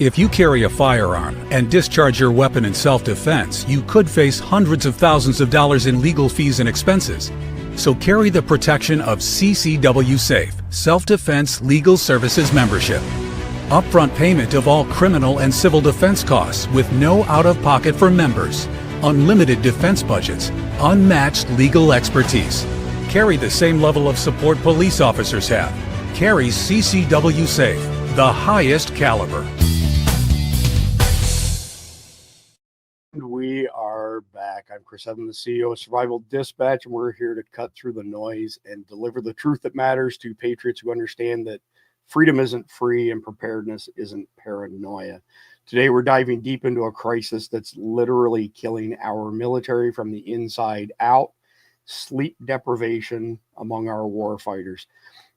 If you carry a firearm and discharge your weapon in self-defense, you could face hundreds of thousands of dollars in legal fees and expenses. So carry the protection of CCW Safe, Self-Defense Legal Services membership. Upfront payment of all criminal and civil defense costs with no out-of-pocket for members. Unlimited defense budgets, unmatched legal expertise. Carry the same level of support police officers have. Carry CCW Safe, the highest caliber. We are back. I'm Chris Evans, the CEO of Survival Dispatch, and we're here to cut through the noise and deliver the truth that matters to patriots who understand that freedom isn't free and preparedness isn't paranoia. Today, we're diving deep into a crisis that's literally killing our military from the inside out: sleep deprivation among our war fighters.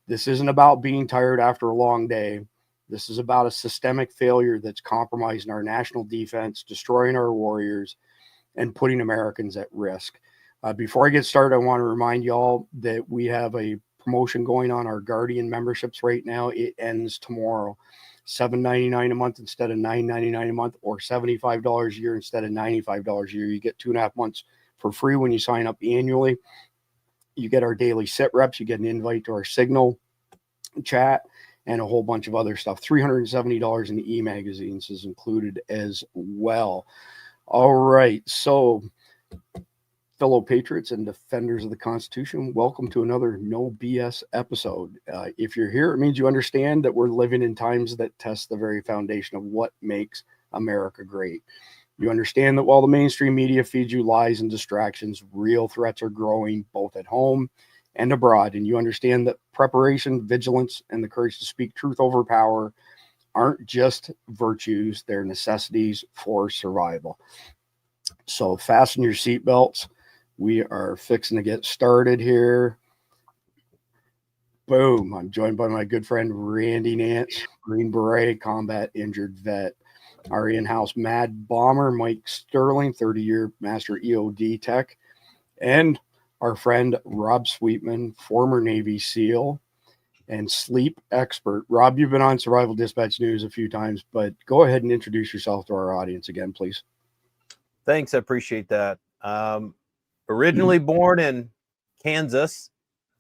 This isn't about being tired after a long day. This is about a systemic failure that's compromising our national defense, destroying our warriors, and putting Americans at risk. Before I get started, I want to remind y'all that we have a promotion going on our Guardian memberships right now. It ends tomorrow. $7.99 a month instead of $9.99 a month, or $75 a year instead of $95 a year. You get 2.5 months for free when you sign up annually. You get our daily sit reps. You get an invite to our Signal chat and a whole bunch of other stuff. $370 in the e-magazines is included as well. All right. So, fellow patriots and defenders of the Constitution, welcome to another No BS episode. If you're here, it means you understand that we're living in times that test the very foundation of what makes America great. You understand that while the mainstream media feeds you lies and distractions, real threats are growing both at home and abroad. And you understand that preparation, vigilance, and the courage to speak truth over power aren't just virtues, they're necessities for survival. So fasten your seatbelts. We are fixing to get started here. Boom. I'm joined by my good friend, Randy Nantz, Green Beret, combat injured vet. Our in-house Mad Bomber, Mike Sterling, 30-year master EOD tech. And our friend, Rob Sweetman, former Navy SEAL and sleep expert. Rob, you've been on Survival Dispatch News a few times, but go ahead and introduce yourself to our audience again, please. Thanks. I appreciate that. Originally born in Kansas,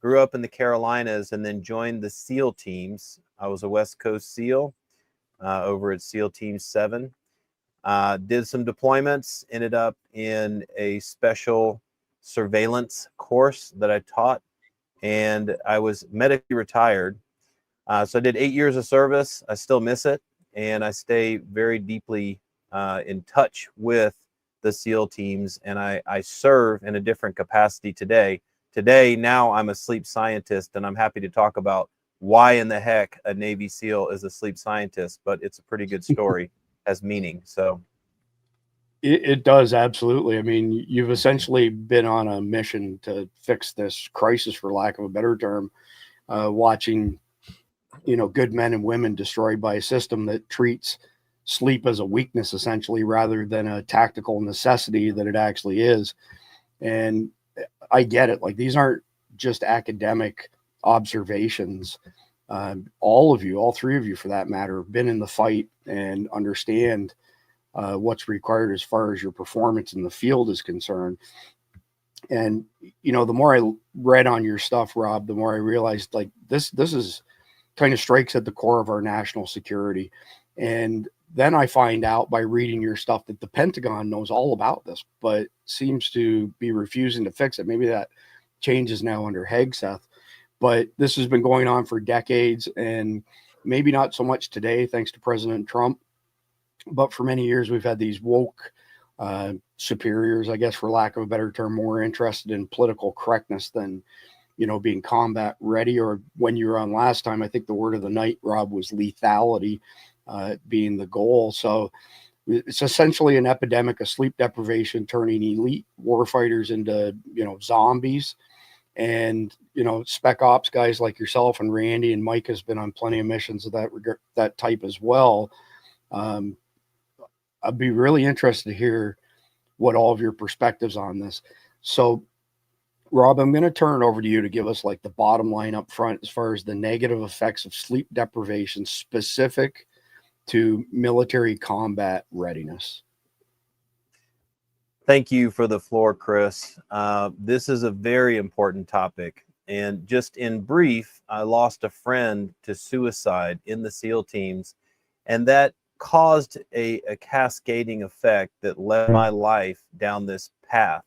grew up in the Carolinas, and then joined the SEAL teams. I was a West Coast SEAL over at SEAL Team 7. Did some deployments, ended up in a special surveillance course that I taught, and I was medically retired. So I did 8 years of service. I still miss it, and I stay very deeply in touch with the SEAL teams, and I serve in a different capacity today. Now I'm a sleep scientist, and I'm happy to talk about why in the heck a Navy SEAL is a sleep scientist, but it's a pretty good story, has meaning. So it does, absolutely. I mean, you've essentially been on a mission to fix this crisis, for lack of a better term, watching, good men and women destroyed by a system that treats sleep as a weakness, essentially, rather than a tactical necessity that it actually is. And I get it. Like, these aren't just academic observations. All of you, all three of you for that matter, have been in the fight and understand what's required as far as your performance in the field is concerned. And, the more I read on your stuff, Rob, the more I realized, like, this is kind of strikes at the core of our national security. And then I find out by reading your stuff that the Pentagon knows all about this, but seems to be refusing to fix it. Maybe that changes now under Hegseth, but this has been going on for decades, and maybe not so much today, thanks to President Trump. But for many years, we've had these woke superiors, I guess, for lack of a better term, more interested in political correctness than, being combat ready. Or when you were on last time, I think the word of the night, Rob, was lethality being the goal. So it's essentially an epidemic of sleep deprivation, turning elite warfighters into, zombies. And, spec ops guys like yourself and Randy and Mike has been on plenty of missions of that type as well. I'd be really interested to hear what all of your perspectives on this. So, Rob, I'm going to turn it over to you to give us like the bottom line up front as far as the negative effects of sleep deprivation specific to military combat readiness. Thank you for the floor, Chris. This is a very important topic. And just in brief, I lost a friend to suicide in the SEAL teams, and that caused a cascading effect that led my life down this path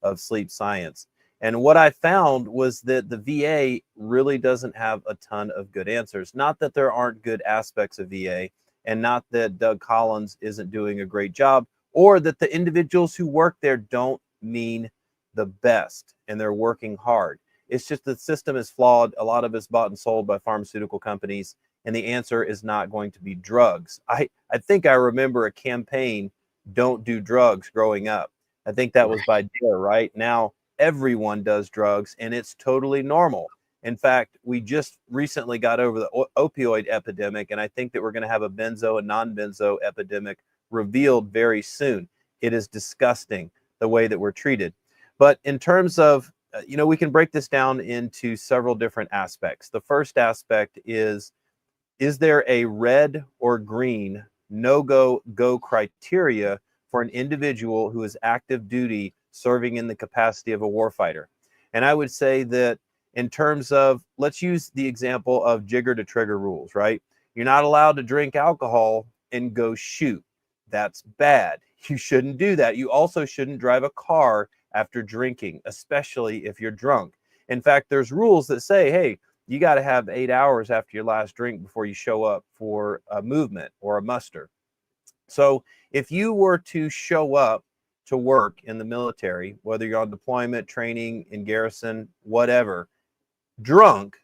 of sleep science. And what I found was that the VA really doesn't have a ton of good answers. Not that there aren't good aspects of VA, and not that Doug Collins isn't doing a great job, or that the individuals who work there don't mean the best and they're working hard. It's just the system is flawed. A lot of it's bought and sold by pharmaceutical companies, and the answer is not going to be drugs. I think I remember a campaign, "Don't do drugs," growing up. I think that was by Dare, right? Now everyone does drugs, and it's totally normal. In fact, we just recently got over the opioid epidemic, and I think that we're going to have a benzo and non-benzo epidemic revealed very soon. It is disgusting the way that we're treated. But in terms of, we can break this down into several different aspects. The first aspect is there a red or green no-go go criteria for an individual who is active duty serving in the capacity of a warfighter? And I would say that in terms of, let's use the example of jigger to trigger rules, right? You're not allowed to drink alcohol and go shoot. That's bad. You shouldn't do that. You also shouldn't drive a car after drinking, especially if you're drunk. In fact, there's rules that say, hey, you got to have 8 hours after your last drink before you show up for a movement or a muster. So if you were to show up to work in the military, whether you're on deployment, training, in garrison, whatever, drunk,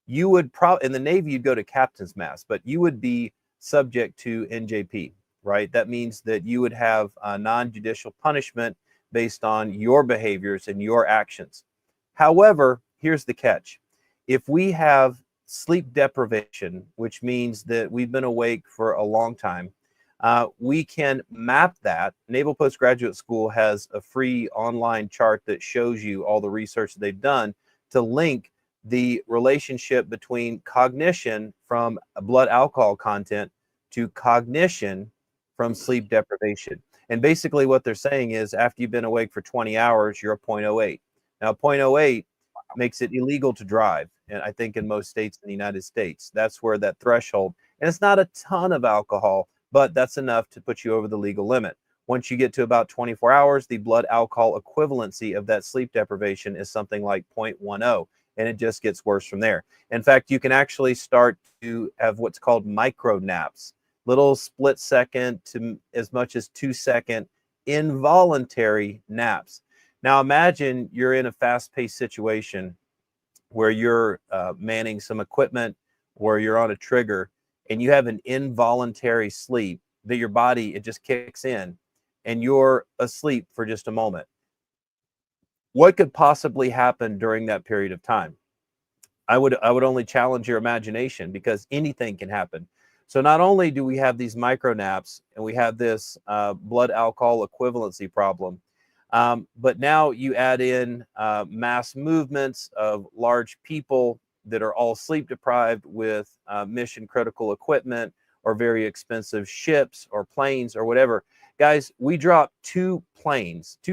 you would probably, in the Navy, you'd go to captain's mast, but you would be subject to NJP, right? That means that you would have a non-judicial punishment based on your behaviors and your actions. However, here's the catch. If we have sleep deprivation, which means that we've been awake for a long time, we can map that. Naval Postgraduate School has a free online chart that shows you all the research that they've done to link the relationship between cognition from blood alcohol content to cognition from sleep deprivation. And basically what they're saying is after you've been awake for 20 hours, you're a 0.08. Now, 0.08 makes it illegal to drive. And I think in most states in the United States, that's where that threshold, and it's not a ton of alcohol, but that's enough to put you over the legal limit. Once you get to about 24 hours, the blood alcohol equivalency of that sleep deprivation is something like 0.10, and it just gets worse from there. In fact, you can actually start to have what's called micro naps, little split second to as much as 2-second involuntary naps. Now imagine you're in a fast-paced situation where you're manning some equipment or you're on a trigger and you have an involuntary sleep that your body, it just kicks in and you're asleep for just a moment. What could possibly happen during that period of time? I would only challenge your imagination because anything can happen. So not only do we have these micro naps and we have this blood alcohol equivalency problem, but now you add in mass movements of large people that are all sleep deprived with mission critical equipment or very expensive ships or planes or whatever. Guys, we dropped 2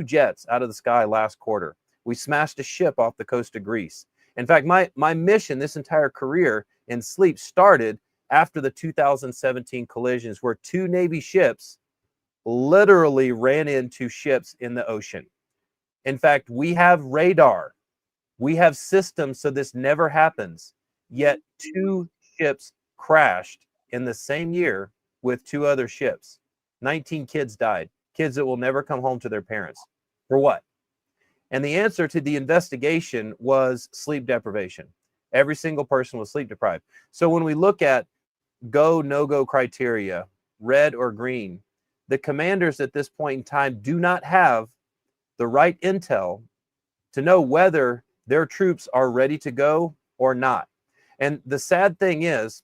jets out of the sky last quarter. We smashed a ship off the coast of Greece. In fact, my mission this entire career in sleep started after the 2017 collisions where 2 Navy ships literally ran into ships in the ocean. In fact, we have radar. We have systems so this never happens. Yet 2 ships crashed in the same year with 2 other ships. 19 kids died. Kids that will never come home to their parents. For what? And the answer to the investigation was sleep deprivation. Every single person was sleep deprived. So when we look at go, no-go criteria, red or green, the commanders at this point in time do not have the right intel to know whether their troops are ready to go or not. And the sad thing is,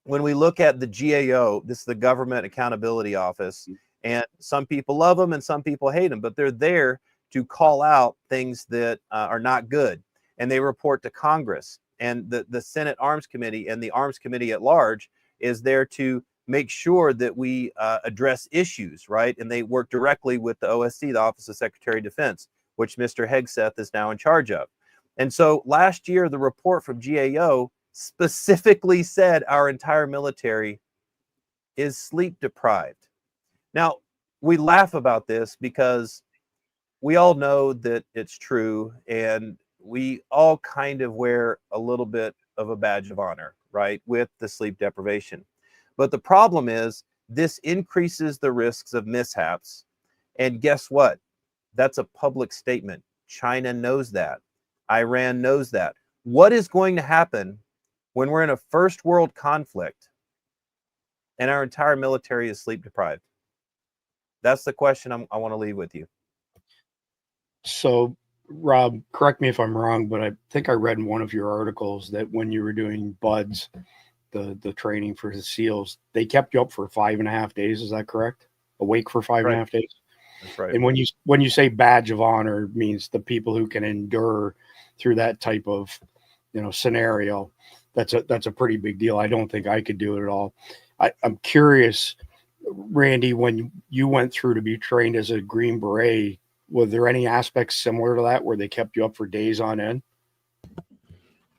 when we look at the GAO, this is the Government Accountability Office, and some people love them and some people hate them, but they're there to call out things that are not good. And they report to Congress. And the Senate Arms Committee and the Arms Committee at large is there to make sure that we address issues, right? And they work directly with the OSD, the Office of Secretary of Defense, which Mr. Hegseth is now in charge of. And so last year, the report from GAO specifically said our entire military is sleep deprived. Now, we laugh about this because we all know that it's true, and we all kind of wear a little bit of a badge of honor, right, with the sleep deprivation. But the problem is this increases the risks of mishaps. And guess what? That's a public statement. China knows that. Iran knows that. What is going to happen when we're in a first world conflict and our entire military is sleep deprived? That's the question I want to leave with you. So, Rob, correct me if I'm wrong, but I think I read in one of your articles that when you were doing BUDS, the training for the SEALs, they kept you up for 5.5 days. Is that correct? Awake for 5.5 days? That's right. And when you say badge of honor, it means the people who can endure through that type of, scenario. That's a pretty big deal. I don't think I could do it at all. I'm curious, Randy, when you went through to be trained as a Green Beret, were there any aspects similar to that where they kept you up for days on end?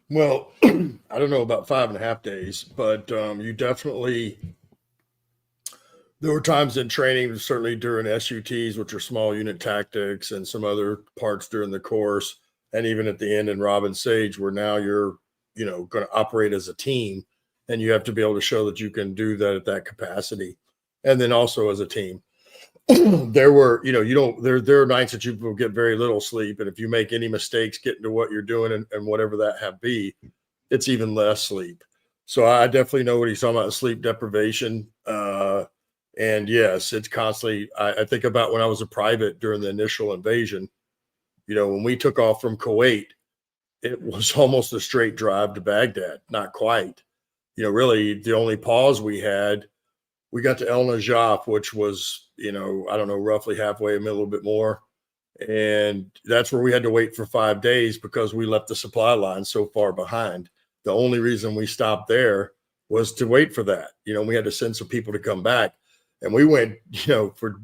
Well, I don't know about 5.5 days, but you definitely, there were times in training, certainly during SUTs, which are small unit tactics, and some other parts during the course, and even at the end in Robin Sage, where now you're, going to operate as a team, and you have to be able to show that you can do that at that capacity. And then also as a team, there were, there are nights that you will get very little sleep. And if you make any mistakes getting to what you're doing and whatever that have be, it's even less sleep. So I definitely know what he's talking about, sleep deprivation. And yes, it's constantly, I think about when I was a private during the initial invasion, when we took off from Kuwait, it was almost a straight drive to Baghdad. Not quite, really the only pause we had, we got to El Najaf, which was, I don't know, roughly halfway, a little bit more. And that's where we had to wait for 5 days because we left the supply line so far behind. The only reason we stopped there was to wait for that. We had to send some people to come back. And we went, for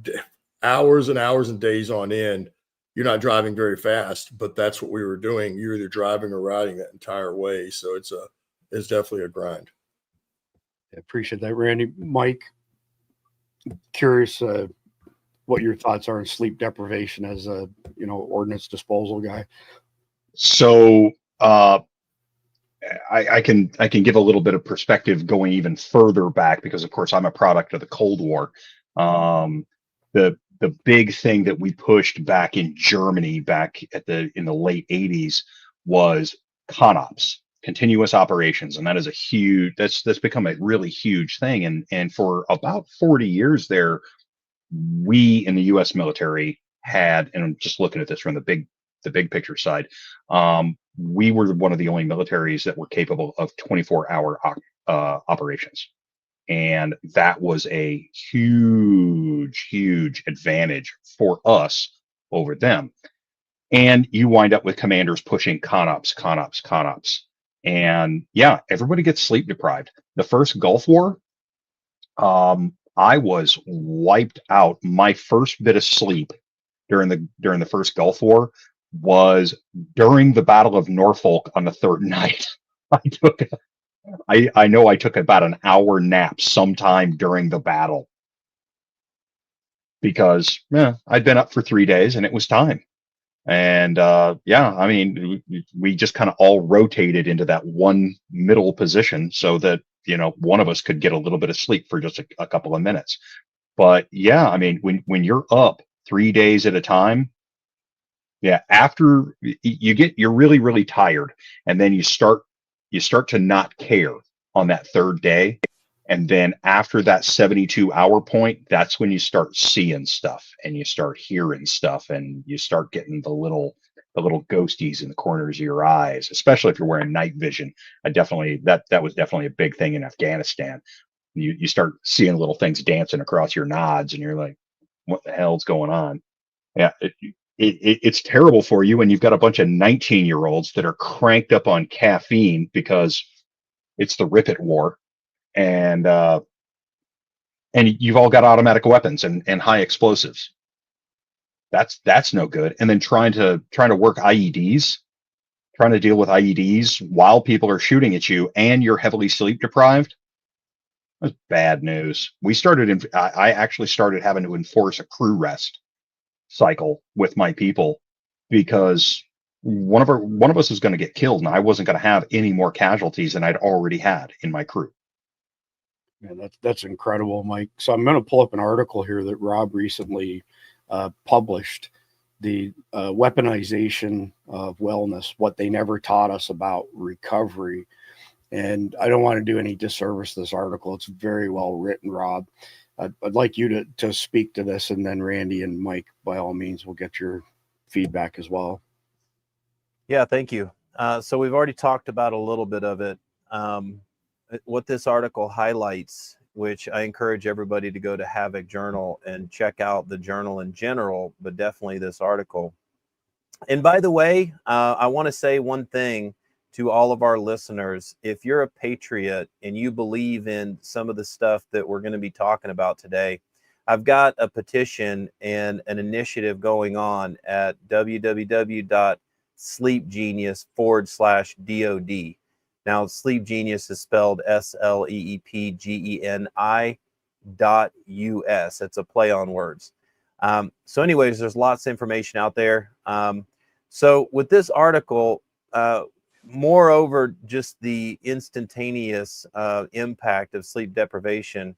hours and hours and days on end. You're not driving very fast, but that's what we were doing. You're either driving or riding that entire way. So it's definitely a grind. I appreciate that, Randy. Mike, curious what your thoughts are on sleep deprivation as a ordnance disposal guy. So I can give a little bit of perspective going even further back, because of course I'm a product of the Cold War. The big thing that we pushed back in Germany back in the late 80s was CONOPS, continuous operations, and that is that's become a really huge thing. And for about 40 years there, we in the U.S. military had, and I'm just looking at this from the big picture side, we were one of the only militaries that were capable of 24-hour operations. And that was a huge advantage for us over them. And you wind up with commanders pushing CONOPS. And yeah, everybody gets sleep deprived. The first Gulf War, I was wiped out. My first bit of sleep during the first Gulf War was during the Battle of Norfolk on the third night. I know I took about an hour nap sometime during the battle because I'd been up for 3 days and it was time. And we just kind of all rotated into that one middle position so that, one of us could get a little bit of sleep for just a couple of minutes. But yeah, I mean, when you're up 3 days at a time, after you're really, really tired, and then you start to not care on that third day. And then after that 72-hour point, that's when you start seeing stuff and you start hearing stuff and you start getting the little ghosties in the corners of your eyes, especially if you're wearing night vision. That was definitely a big thing in Afghanistan. You start seeing little things dancing across your nods and you're like, what the hell's going on? Yeah. It's terrible for you, and you've got a bunch of 19-year-olds that are cranked up on caffeine because it's the Rip It War, and and you've all got automatic weapons and high explosives. That's no good. And then trying to work IEDs, trying to deal with IEDs while people are shooting at you and you're heavily sleep deprived. That's bad news. I actually started having to enforce a crew rest cycle with my people because one of us was going to get killed, and I wasn't going to have any more casualties than I'd already had in my crew. Man, that's incredible, Mike. So I'm going to pull up an article here that Rob recently published, the weaponization of wellness, what they never taught us about recovery. And I don't want to do any disservice to this article. It's very well written, Rob. I'd like you to speak to this, and then Randy and Mike, by all means, will get your feedback as well. Yeah, thank you. So we've already talked about a little bit of it. What this article highlights, which I encourage everybody to go to Havoc Journal and check out the journal in general, but definitely this article. And by the way, I want to say one thing to all of our listeners. If you're a patriot and you believe in some of the stuff that we're going to be talking about today, I've got a petition and an initiative going on at www.sleepgenius.com/DOD. Now, Sleep Genius is spelled SLEEPGENI.US. It's a play on words. So anyways, there's lots of information out there. So with this article, moreover, just the instantaneous impact of sleep deprivation,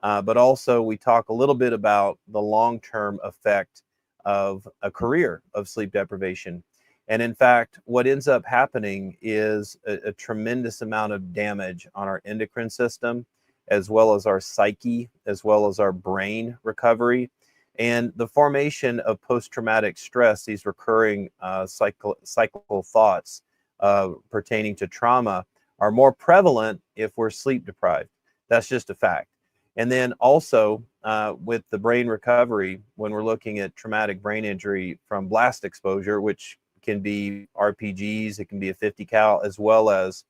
but also we talk a little bit about the long-term effect of a career of sleep deprivation. And in fact, what ends up happening is a tremendous amount of damage on our endocrine system, as well as our psyche, as well as our brain recovery, and the formation of post-traumatic stress, these recurring cyclical thoughts pertaining to trauma are more prevalent if we're sleep deprived. That's just a fact. And then also with the brain recovery, when we're looking at traumatic brain injury from blast exposure, which can be RPGs, it can be a 50 cal, as well as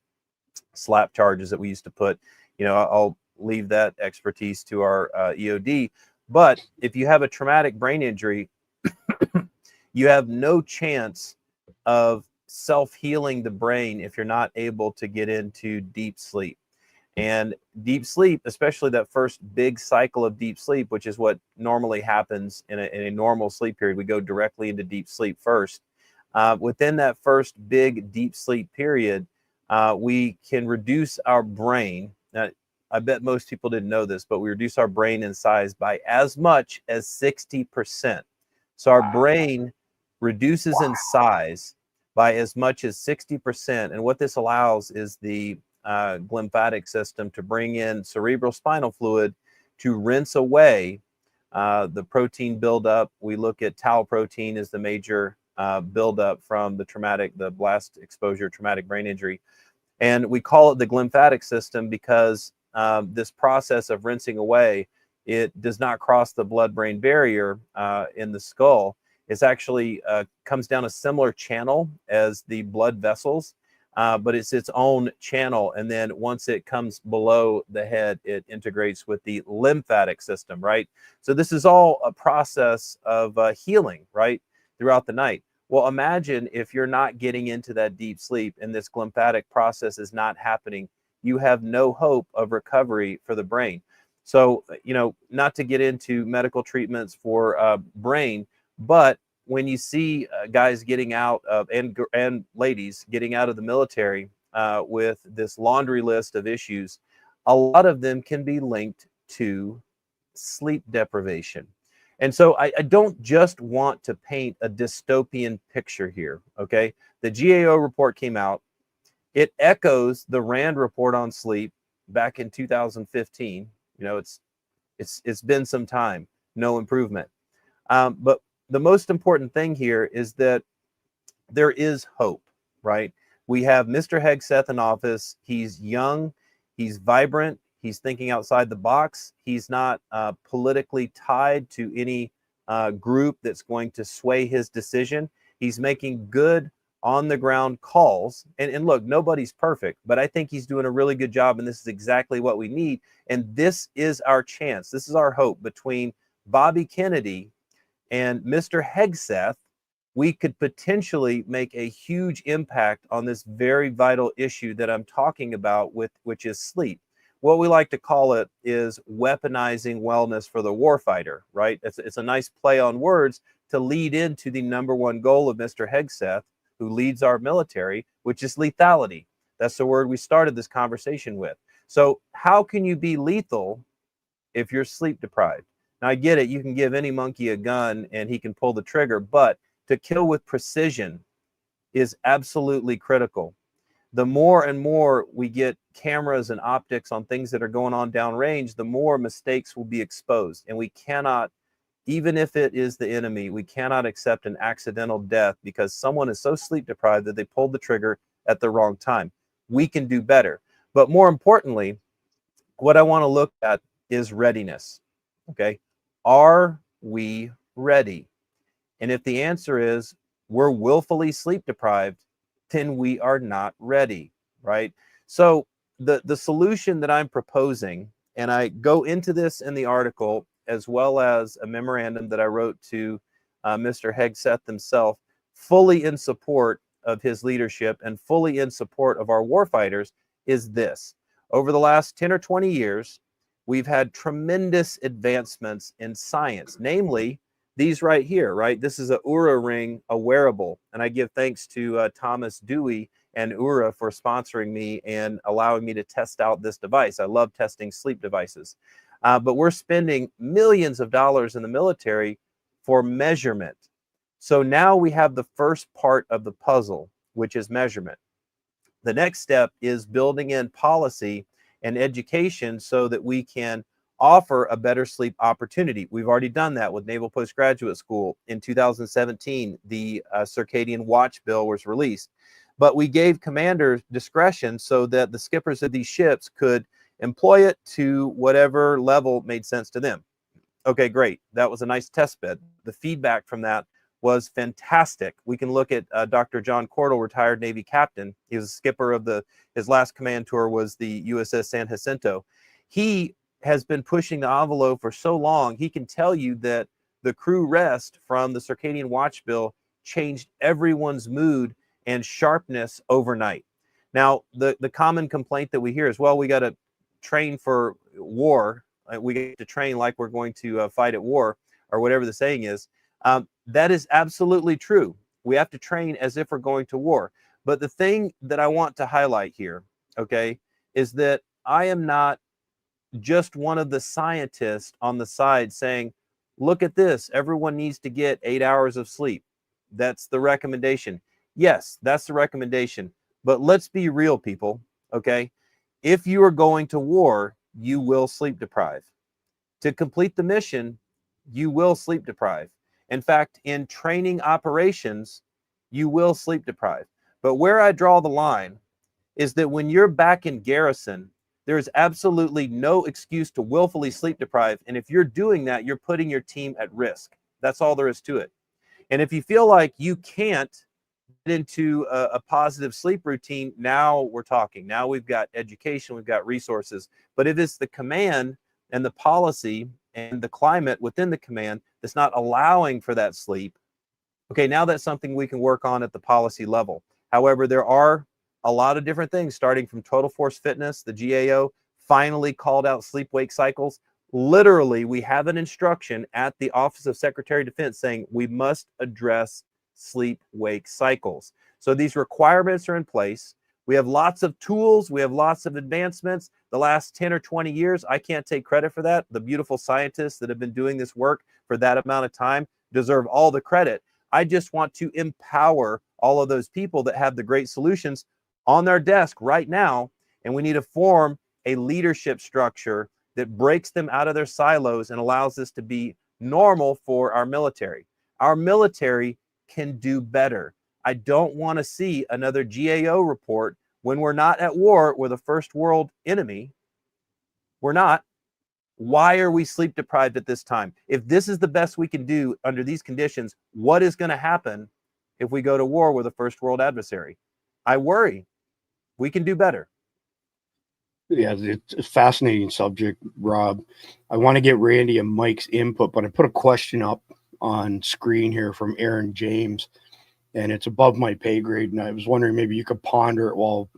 slap charges that we used to put. I'll leave that expertise to our EOD. But if you have a traumatic brain injury, you have no chance of self-healing the brain if you're not able to get into deep sleep. And deep sleep, especially that first big cycle of deep sleep, which is what normally happens in a normal sleep period, we go directly into deep sleep first. Within that first big deep sleep period, we can reduce our brain. Now, I bet most people didn't know this, but we reduce our brain in size by as much as 60%. So our brain reduces in size by as much as 60%. And what this allows is the glymphatic system to bring in cerebral spinal fluid to rinse away the protein buildup. We look at tau protein as the major buildup from the blast exposure, traumatic brain injury. And we call it the glymphatic system because this process of rinsing away, it does not cross the blood-brain barrier in the skull. It's actually comes down a similar channel as the blood vessels, but it's its own channel. And then once it comes below the head, it integrates with the lymphatic system, right? So this is all a process of healing, right, throughout the night. Well, imagine if you're not getting into that deep sleep and this glymphatic process is not happening, you have no hope of recovery for the brain. So, not to get into medical treatments for brain, but when you see guys getting out of, and ladies getting out of the military with this laundry list of issues, a lot of them can be linked to sleep deprivation. And so I don't just want to paint a dystopian picture here, okay? The GAO report came out. It echoes the RAND report on sleep back in 2015. It's been some time, no improvement. But the most important thing here is that there is hope, right? We have Mr. Hegseth in office. He's young, he's vibrant, he's thinking outside the box. He's not politically tied to any group that's going to sway his decision. He's making good, on the ground calls. And look, nobody's perfect, but I think he's doing a really good job, and this is exactly what we need. And this is our chance. This is our hope. Between Bobby Kennedy and Mr. Hegseth, we could potentially make a huge impact on this very vital issue that I'm talking about, which is sleep. What we like to call it is weaponizing wellness for the warfighter, right? It's a nice play on words to lead into the #1 goal of Mr. Hegseth, who leads our military, which is lethality. That's the word we started this conversation with. So how can you be lethal if you're sleep deprived? Now, I get it. You can give any monkey a gun and he can pull the trigger, but to kill with precision is absolutely critical. The more and more we get cameras and optics on things that are going on downrange, the more mistakes will be exposed. And we cannot, even if it is the enemy, we cannot accept an accidental death because someone is so sleep deprived that they pulled the trigger at the wrong time. We can do better. But more importantly, what I want to look at is readiness. Okay. Are we ready? And if the answer is we're willfully sleep deprived, then we are not ready, right? So the solution that I'm proposing, and I go into this in the article, as well as a memorandum that I wrote to Mr. Hegseth himself, fully in support of his leadership and fully in support of our warfighters, is this. Over the last 10 or 20 years, we've had tremendous advancements in science, namely these right here, right? This is a Oura ring, a wearable. And I give thanks to Thomas Dewey and Oura for sponsoring me and allowing me to test out this device. I love testing sleep devices. But we're spending millions of dollars in the military for measurement. So now we have the first part of the puzzle, which is measurement. The next step is building in policy and education so that we can offer a better sleep opportunity. We've already done that with Naval Postgraduate School. In 2017, the Circadian Watch Bill was released. But we gave commanders discretion so that the skippers of these ships could employ it to whatever level made sense to them. Okay, great. That was a nice test bed. The feedback from that was fantastic. We can look at Dr. John Cordell, retired Navy captain. He was a skipper of his last command tour was the USS San Jacinto. He has been pushing the envelope for so long, he can tell you that the crew rest from the Circadian Watch Bill changed everyone's mood and sharpness overnight. Now, the common complaint that we hear is, well, we got to train for war. We get to train like we're going to fight at war, or whatever the saying is. That is absolutely true. We have to train as if we're going to war. But the thing that I want to highlight here, okay, is that I am not just one of the scientists on the side saying, look at this, everyone needs to get 8 hours of sleep. That's the recommendation. Yes, that's the recommendation. But let's be real, people, okay? If you are going to war, you will sleep deprive. To complete the mission, you will sleep deprive. In fact, in training operations, you will sleep deprive. But where I draw the line is that when you're back in garrison, there is absolutely no excuse to willfully sleep deprive. And if you're doing that, you're putting your team at risk. That's all there is to it. And if you feel like you can't get into a positive sleep routine, now we're talking. Now we've got education, we've got resources. But if it's the command and the policy and the climate within the command that's not allowing for that sleep, okay, now that's something we can work on at the policy level. However, there are a lot of different things, starting from Total Force Fitness. The GAO finally called out sleep-wake cycles. Literally, we have an instruction at the Office of Secretary of Defense saying we must address sleep-wake cycles. So these requirements are in place. We have lots of tools. We have lots of advancements. The last 10 or 20 years, I can't take credit for that. The beautiful scientists that have been doing this work for that amount of time deserve all the credit. I just want to empower all of those people that have the great solutions on their desk right now, and we need to form a leadership structure that breaks them out of their silos and allows this to be normal for our military. Our military can do better. I don't want to see another GAO report when we're not at war with a first world enemy. We're not. Why are we sleep deprived at this time? If this is the best we can do under these conditions, what is going to happen if we go to war with a first world adversary. I worry we can do better. Yeah, it's a fascinating subject, Rob. I want to get Randy and Mike's input, but I put a question up on screen here from Aaron James, and it's above my pay grade, and I was wondering maybe you could ponder it while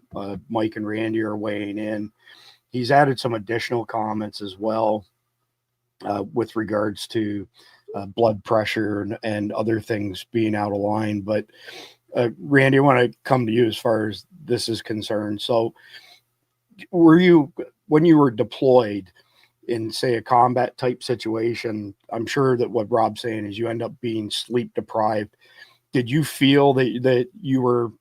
Mike and Randy are weighing in. He's added some additional comments as well with regards to blood pressure and other things being out of line. But Randy, I want to come to you as far as this is concerned. So were you, when you were deployed in, say, a combat type situation, I'm sure that what Rob's saying is you end up being sleep deprived. Did you feel that you were,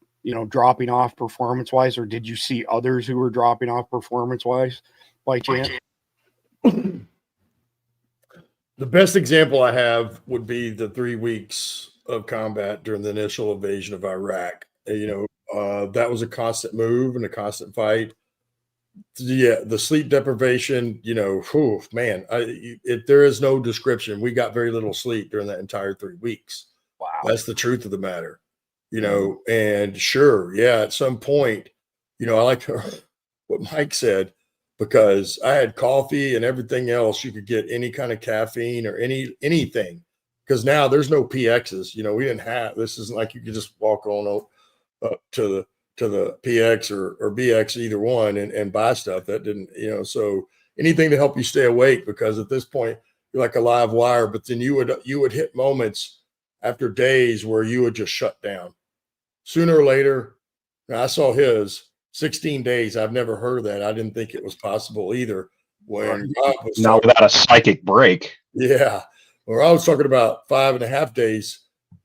dropping off performance wise, or did you see others who were dropping off performance wise by chance? The best example I have would be the 3 weeks of combat during the initial invasion of Iraq. That was a constant move and a constant fight. Yeah, the sleep deprivation, man, there is no description. We got very little sleep during that entire 3 weeks. Wow. That's the truth of the matter, and sure. Yeah. At some point, I like what Mike said, because I had coffee and everything else. You could get any kind of caffeine or anything, because now there's no PXs. We didn't have, this isn't like you could just walk on up to the PX or BX, either one, and buy stuff. That didn't, so anything to help you stay awake, because at this point you're like a live wire. But then you would hit moments after days where you would just shut down. Sooner or later, I saw his 16 days. I've never heard of that. I didn't think it was possible either. When Rob was not without a psychic break. Yeah. Or I was talking about 5.5 days.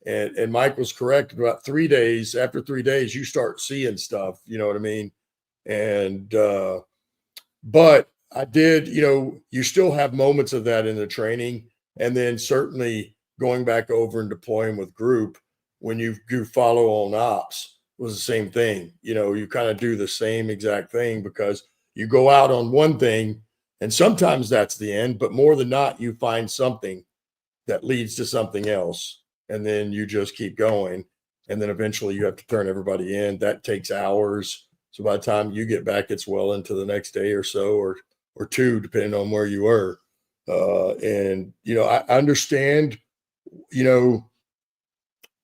And Mike was correct. About 3 days, after 3 days, you start seeing stuff, you know what I mean? And, but I did, you still have moments of that in the training. And then certainly going back over and deploying with group, when you do follow on ops, was the same thing. You kind of do the same exact thing, because you go out on one thing and sometimes that's the end, but more than not, you find something that leads to something else. And then you just keep going. And then eventually you have to turn everybody in. That takes hours. So by the time you get back, it's well into the next day or so, or two, depending on where you were. And I understand,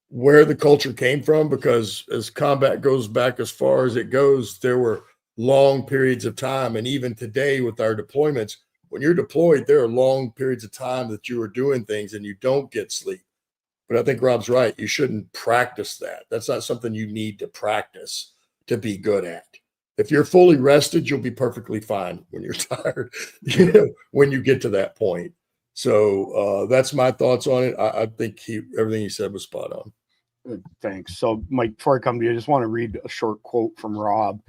where the culture came from, because as combat goes back as far as it goes, there were long periods of time. And even today with our deployments, when you're deployed, there are long periods of time that you are doing things and you don't get sleep. But I think Rob's right. You shouldn't practice that. That's not something you need to practice to be good at. If you're fully rested, you'll be perfectly fine when you're tired, when you get to that point. So that's my thoughts on it. I think everything he said was spot on. Thanks. So, Mike, before I come to you, I just want to read a short quote from Rob.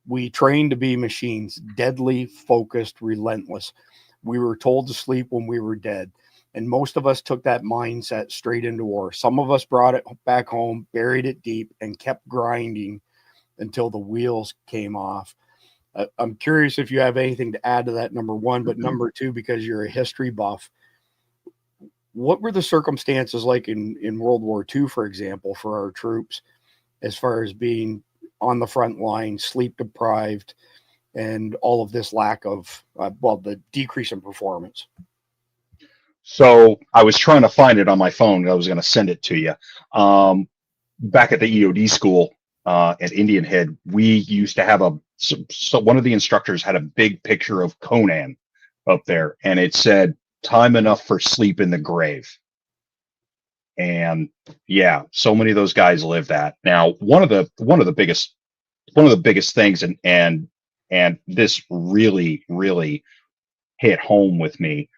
"We trained to be machines, deadly, focused, relentless. We were told to sleep when we were dead. And most of us took that mindset straight into war. Some of us brought it back home, buried it deep, and kept grinding until the wheels came off." I'm curious if you have anything to add to that, number one, but number two, because you're a history buff, what were the circumstances like in World War II, for example, for our troops, as far as being on the front line, sleep deprived, and all of this lack of, the decrease in performance? So I was trying to find it on my phone. I was going to send it to you. Back at the EOD school at Indian Head, we used to have so one of the instructors had a big picture of Conan up there, and it said, "Time enough for sleep in the grave." And yeah, so many of those guys live that. Now, one of the biggest things, and this really, really hit home with me.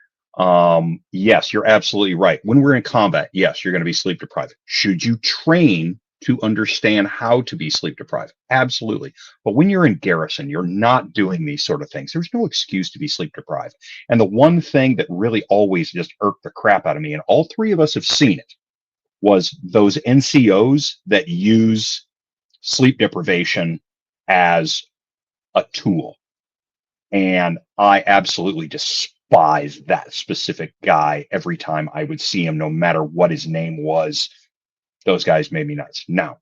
Yes, you're absolutely right. When we're in combat, yes, you're going to be sleep deprived. Should you train to understand how to be sleep deprived? Absolutely. But when you're in garrison, you're not doing these sort of things. There's no excuse to be sleep deprived. And the one thing that really always just irked the crap out of me, and all three of us have seen it, was those NCOs that use sleep deprivation as a tool. And I absolutely despise that specific guy every time I would see him, no matter what his name was. Those guys made me nuts. Now,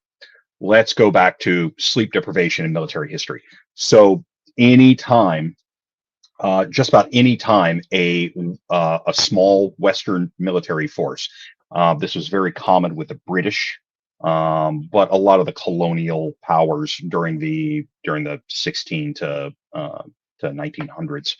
let's go back to sleep deprivation in military history. So anytime, just about any time, a small Western military force, this was very common with the British, but a lot of the colonial powers during the 16 to 1900s.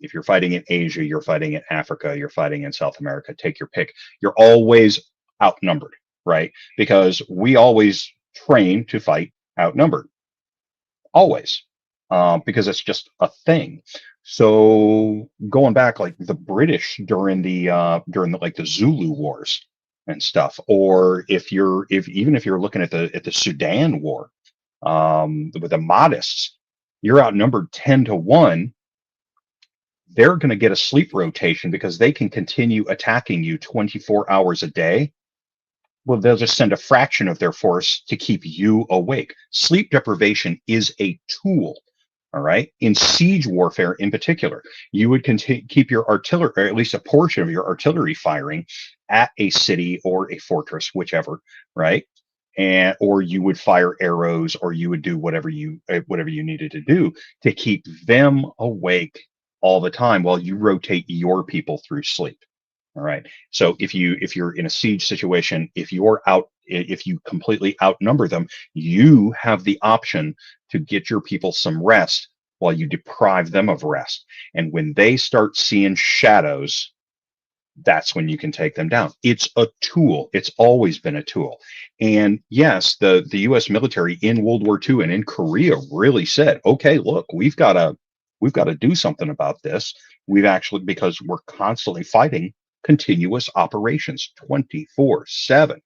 If you're fighting in Asia, you're fighting in Africa, you're fighting in South America, take your pick. You're always outnumbered, right? Because we always train to fight outnumbered, always, because it's just a thing. So going back, like the British during the like the Zulu Wars and stuff, or if you're looking at the Sudan War, with the Mahdists, you're outnumbered 10-1. They're going to get a sleep rotation because they can continue attacking you 24 hours a day. Well, they'll just send a fraction of their force to keep you awake. Sleep deprivation is a tool, all right? In siege warfare in particular, you would keep your artillery, or at least a portion of your artillery firing at a city or a fortress, whichever, right? Or you would fire arrows, or you would do whatever you needed to do to keep them awake all the time while you rotate your people through sleep. All right. So if you're in a siege situation, if you completely outnumber them, you have the option to get your people some rest while you deprive them of rest. And when they start seeing shadows, that's when you can take them down. It's a tool. It's always been a tool. And yes, the US military in World War II and in Korea really said, okay, look, we've got to do something about this. Because we're constantly fighting continuous operations 24/7.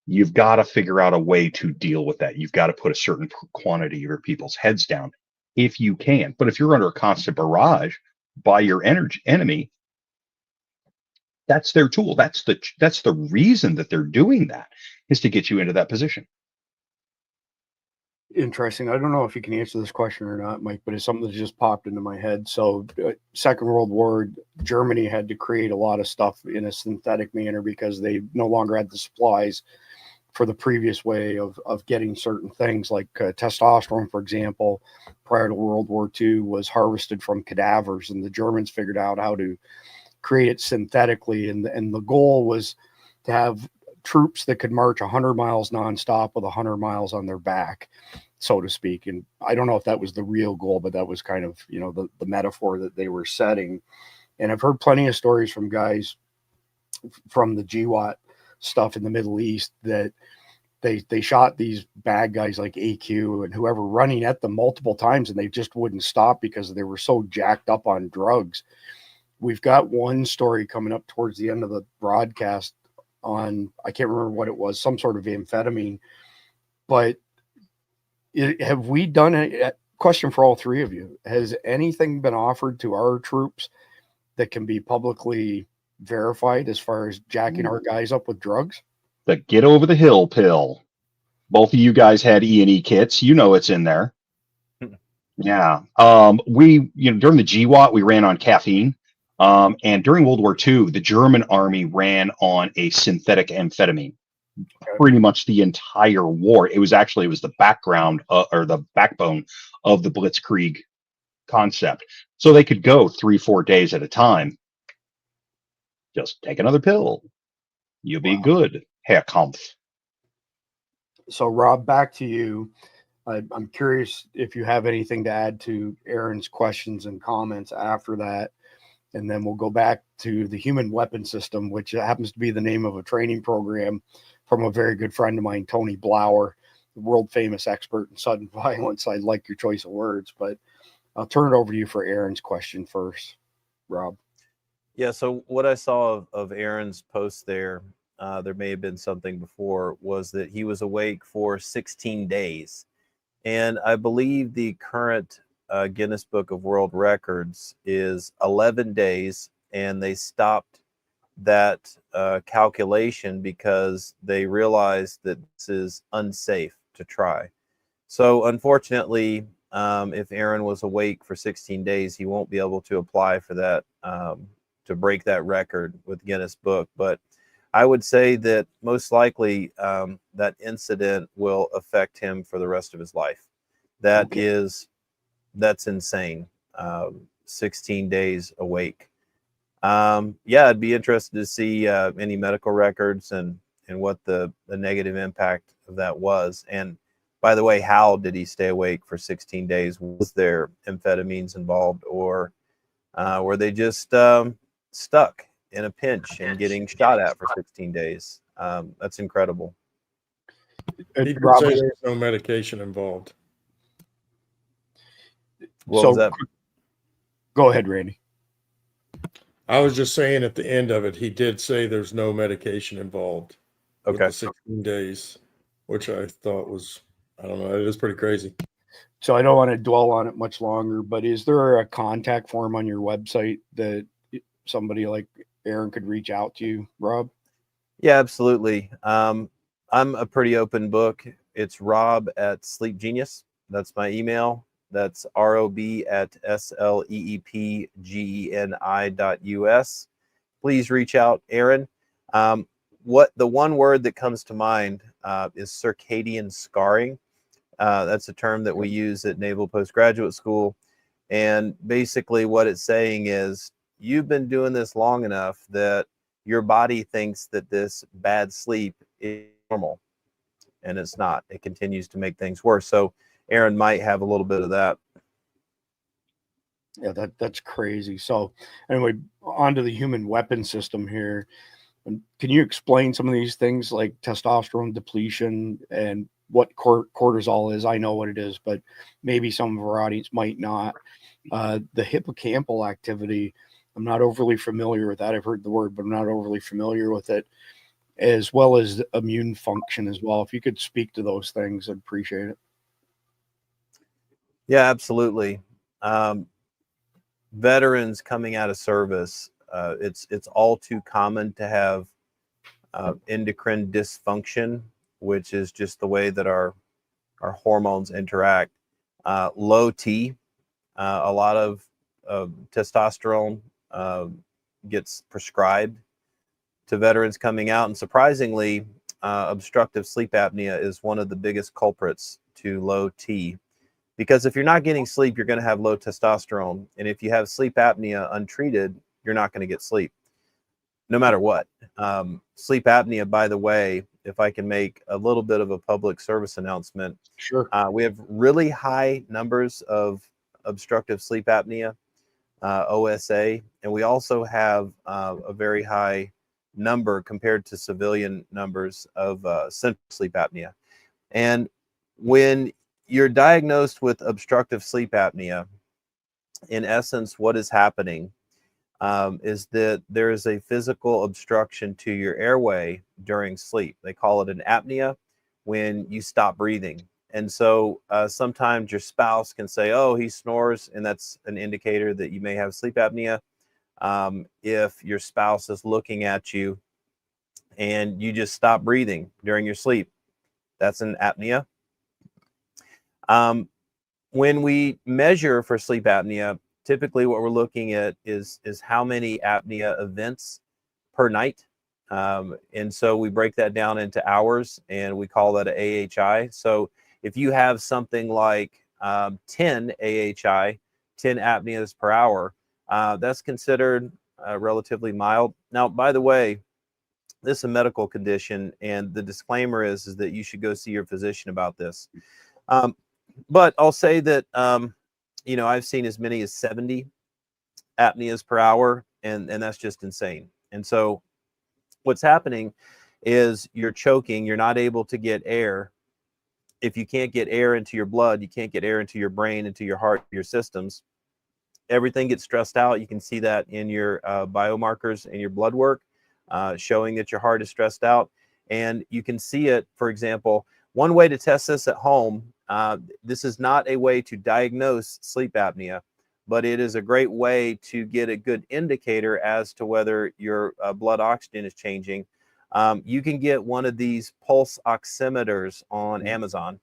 You've got to figure out a way to deal with that. You've got to put a certain quantity of your people's heads down if you can. But if you're under a constant barrage by your enemy, that's their tool. That's the reason that they're doing that, is to get you into that position. Interesting. I don't know if you can answer this question or not, Mike, but it's something that just popped into my head. So, Second World War, Germany had to create a lot of stuff in a synthetic manner because they no longer had the supplies for the previous way of getting certain things, like testosterone, for example, prior to World War II, was harvested from cadavers, and the Germans figured out how to create it synthetically. And the goal was to have troops that could march 100 miles nonstop with 100 miles on their back, so to speak. And I don't know if that was the real goal, but that was kind of, the metaphor that they were setting. And I've heard plenty of stories from guys from the GWAT stuff in the Middle East that they shot these bad guys like AQ and whoever running at them multiple times, and they just wouldn't stop because they were so jacked up on drugs. We've got one story coming up towards the end of the broadcast on, I can't remember what it was, some sort of amphetamine. But have we done a question for all three of you? Has anything been offered to our troops that can be publicly verified as far as jacking our guys up with drugs? The get over the hill pill. Both of you guys had E&E kits. It's in there. Yeah. We, during the GWAT, we ran on caffeine. And during World War II, the German army ran on a synthetic amphetamine. Okay. Pretty much the entire war. It was the background or the backbone of the Blitzkrieg concept. So they could go 3-4 days at a time. Just take another pill. You'll be good, Herr Kampf. So, Rob, back to you. I'm curious if you have anything to add to Aaron's questions and comments after that. And then we'll go back to the human weapon system, which happens to be the name of a training program from a very good friend of mine, Tony Blauer, the world famous expert in sudden violence. I like your choice of words, but I'll turn it over to you for Aaron's question first, Rob. Yeah, so what I saw of Aaron's post there may have been something before, was that he was awake for 16 days. And I believe the current Guinness Book of World Records is 11 days, and they stopped that calculation because they realized that this is unsafe to try. So unfortunately, if Aaron was awake for 16 days, he won't be able to apply for that, to break that record with Guinness Book. But I would say that most likely that incident will affect him for the rest of his life. That's insane. 16 days awake. Yeah, I'd be interested to see any medical records and what the negative impact of that was. And by the way, how did he stay awake for 16 days? Was there amphetamines involved, or were they just stuck in a pinch and getting shot at for 16 days? That's incredible. He did Robert, say there's no medication involved. What was that? Go ahead, Randy. I was just saying at the end of it, he did say there's no medication involved. With Okay. the 16 days, which I thought was, I don't know, it is pretty crazy. So I don't want to dwell on it much longer, but is there a contact form on your website that somebody like Aaron could reach out to you, Rob? Yeah, absolutely. I'm a pretty open book. It's rob@sleepgenius. That's my email. That's rob@sleepgeni.us. Please reach out, Aaron. What the one word that comes to mind is circadian scarring. That's a term that we use at Naval Postgraduate School. And basically what it's saying is you've been doing this long enough that your body thinks that this bad sleep is normal, and it's not. It continues to make things worse. So Aaron might have a little bit of that. Yeah, that's crazy. So anyway, onto the human weapon system here. Can you explain some of these things like testosterone depletion and what cortisol is? I know what it is, but maybe some of our audience might not. The hippocampal activity, I'm not overly familiar with that. I've heard the word, but I'm not overly familiar with it, as well as immune function as well. If you could speak to those things, I'd appreciate it. Yeah, absolutely. Veterans coming out of service, it's all too common to have endocrine dysfunction, which is just the way that our hormones interact. Low T, a lot of testosterone gets prescribed to veterans coming out, and surprisingly, obstructive sleep apnea is one of the biggest culprits to low T. Because if you're not getting sleep, you're going to have low testosterone. And if you have sleep apnea untreated, you're not going to get sleep, no matter what. Sleep apnea, by the way, if I can make a little bit of a public service announcement. Sure. We have really high numbers of obstructive sleep apnea, OSA, and we also have a very high number compared to civilian numbers of central sleep apnea. And when you're diagnosed with obstructive sleep apnea, in essence, what is happening is that there is a physical obstruction to your airway during sleep. They call it an apnea when you stop breathing. And so sometimes your spouse can say, oh, he snores, and that's an indicator that you may have sleep apnea. If your spouse is looking at you and you just stop breathing during your sleep, that's an apnea. When we measure for sleep apnea, typically what we're looking at is how many apnea events per night. And so we break that down into hours, and we call that an AHI. So if you have something like 10 AHI, 10 apneas per hour, that's considered relatively mild. Now, by the way, this is a medical condition, and the disclaimer is that you should go see your physician about this. But I'll say that, I've seen as many as 70 apneas per hour, and that's just insane. And so what's happening is you're choking, you're not able to get air. If you can't get air into your blood, you can't get air into your brain, into your heart, your systems. Everything gets stressed out. You can see that in your biomarkers and your blood work, showing that your heart is stressed out. And you can see it, for example, one way to test this at home, this is not a way to diagnose sleep apnea, but it is a great way to get a good indicator as to whether your blood oxygen is changing. You can get one of these pulse oximeters on Amazon,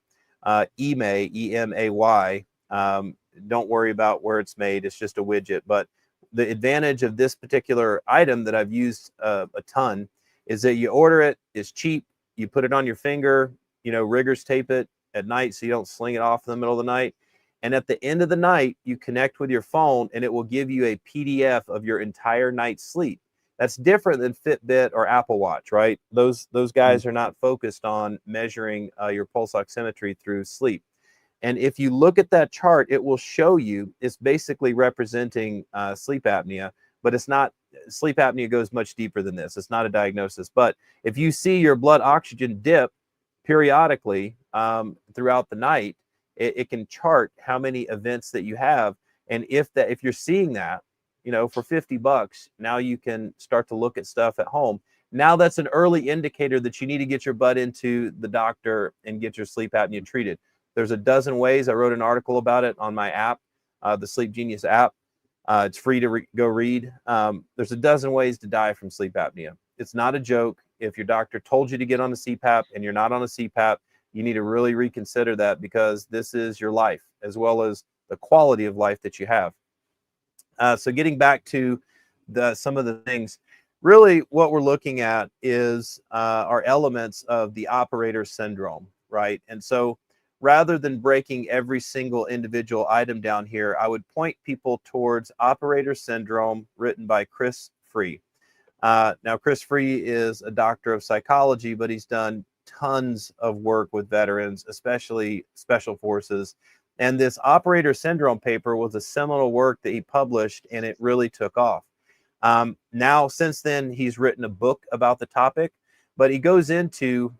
EMAY, E-M-A-Y. Don't worry about where it's made. It's just a widget. But the advantage of this particular item that I've used a ton is that you order it, it's cheap, you put it on your finger, you know, riggers tape it at night so you don't sling it off in the middle of the night. And at the end of the night, you connect with your phone and it will give you a PDF of your entire night's sleep. That's different than Fitbit or Apple Watch, right? Those guys are not focused on measuring your pulse oximetry through sleep. And if you look at that chart, it will show you, it's basically representing sleep apnea, but it's not, sleep apnea goes much deeper than this. It's not a diagnosis. But if you see your blood oxygen dip periodically throughout the night, it can chart how many events that you have. And if you're seeing that, you know, for $50, now you can start to look at stuff at home. Now that's an early indicator that you need to get your butt into the doctor and get your sleep apnea treated. There's a dozen ways. I wrote an article about it on my app, the Sleep Genius app. It's free to go read. There's a dozen ways to die from sleep apnea. It's not a joke. If your doctor told you to get on a CPAP and you're not on a CPAP, you need to really reconsider that, because this is your life as well as the quality of life that you have. So getting back to some of the things, really what we're looking at is our elements of the operator syndrome, right? And so rather than breaking every single individual item down here, I would point people towards operator syndrome, written by Chris Free. Now, Chris Free is a doctor of psychology, but he's done tons of work with veterans, especially special forces. And this operator syndrome paper was a seminal work that he published, and it really took off. Now, since then, he's written a book about the topic, but he goes into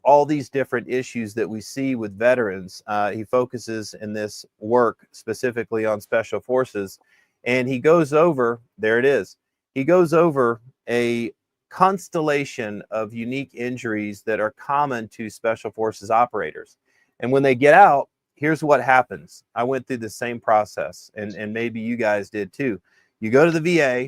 all these different issues that we see with veterans. He focuses in this work specifically on special forces, and he goes over, there it is, he goes over a constellation of unique injuries that are common to special forces operators. And when they get out, here's what happens. I went through the same process, and maybe you guys did too. You go to the VA,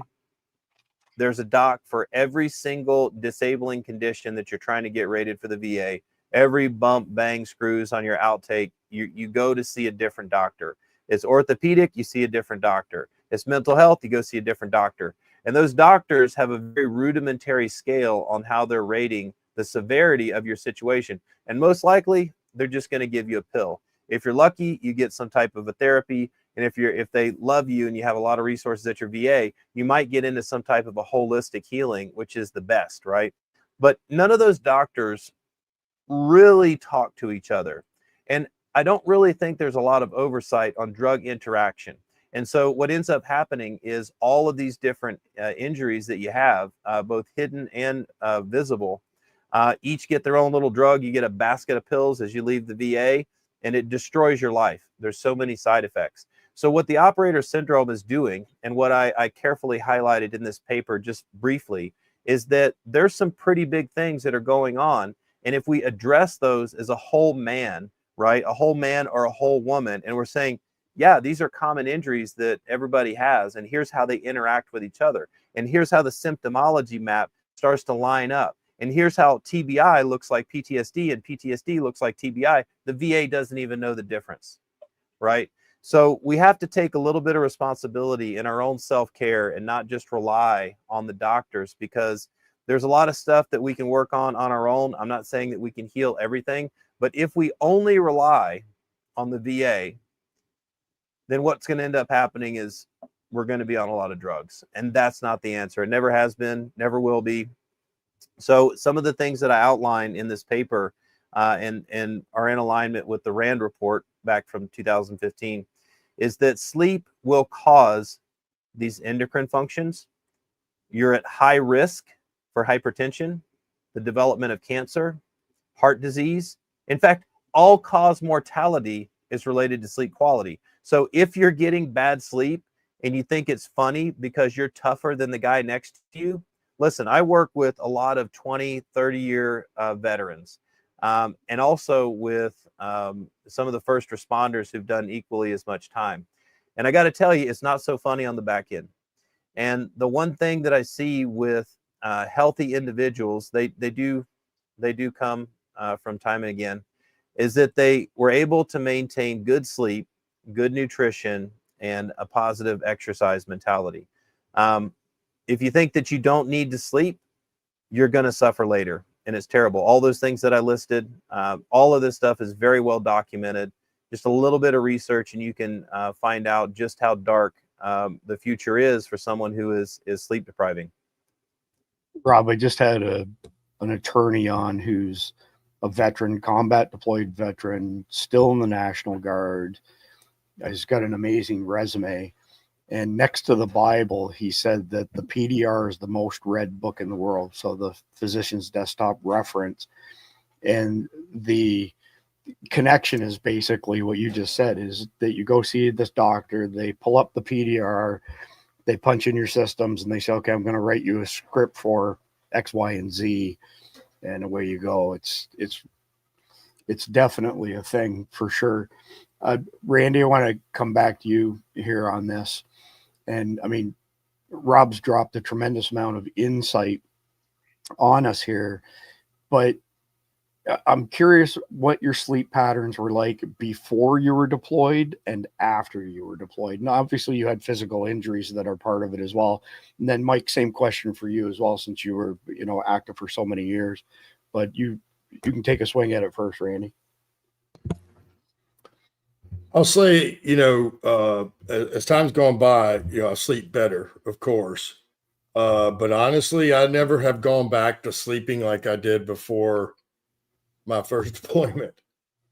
there's a doc for every single disabling condition that you're trying to get rated for the VA. Every bump, bang, screws on your outtake, you go to see a different doctor. It's orthopedic, you see a different doctor. It's mental health, you go see a different doctor. And those doctors have a very rudimentary scale on how they're rating the severity of your situation. And most likely, they're just going to give you a pill. If you're lucky, you get some type of a therapy. And if they love you and you have a lot of resources at your VA, you might get into some type of a holistic healing, which is the best, right? But none of those doctors really talk to each other. And I don't really think there's a lot of oversight on drug interaction. And so what ends up happening is all of these different injuries that you have, both hidden and visible, each get their own little drug. You get a basket of pills as you leave the VA, and it destroys your life. There's so many side effects. So what the operator syndrome is doing, and what I carefully highlighted in this paper just briefly, is that there's some pretty big things that are going on. And if we address those as a whole man, right, a whole man or a whole woman, and we're saying, yeah, these are common injuries that everybody has, and here's how they interact with each other, and here's how the symptomology map starts to line up, and here's how TBI looks like PTSD and PTSD looks like TBI. The VA doesn't even know the difference, right? So we have to take a little bit of responsibility in our own self-care and not just rely on the doctors, because there's a lot of stuff that we can work on our own. I'm not saying that we can heal everything, but if we only rely on the VA, then what's going to end up happening is we're going to be on a lot of drugs. And that's not the answer. It never has been, never will be. So some of the things that I outline in this paper and are in alignment with the RAND report back from 2015 is that sleep will cause these endocrine functions. You're at high risk for hypertension, the development of cancer, heart disease. In fact, all-cause mortality is related to sleep quality. So if you're getting bad sleep and you think it's funny because you're tougher than the guy next to you, listen, I work with a lot of 20, 30-year veterans, and also with some of the first responders who've done equally as much time. And I got to tell you, it's not so funny on the back end. And the one thing that I see with healthy individuals, they do come from time and again, is that they were able to maintain good sleep, good nutrition, and a positive exercise mentality. If you think that you don't need to sleep, you're going to suffer later. And it's terrible. All those things that I listed, all of this stuff is very well documented. Just a little bit of research and you can find out just how dark the future is for someone who is sleep depriving. Rob, I just had an attorney on who's a veteran, combat deployed veteran, still in the National Guard. He's got an amazing resume. And next to the Bible, he said that the PDR is the most read book in the world. So the physician's desktop reference. And the connection is basically what you just said, is that you go see this doctor, they pull up the PDR, they punch in your systems, and they say, okay, I'm going to write you a script for X, Y, and Z. And away you go. It's definitely a thing for sure. Randy, I want to come back to you here on this. And I mean, Rob's dropped a tremendous amount of insight on us here, but I'm curious what your sleep patterns were like before you were deployed and after you were deployed. Now, obviously you had physical injuries that are part of it as well. And then Mike, same question for you as well, since you were, active for so many years, but you can take a swing at it first, Randy. I'll say, as time's gone by, I sleep better, of course. But honestly, I never have gone back to sleeping like I did before my first deployment.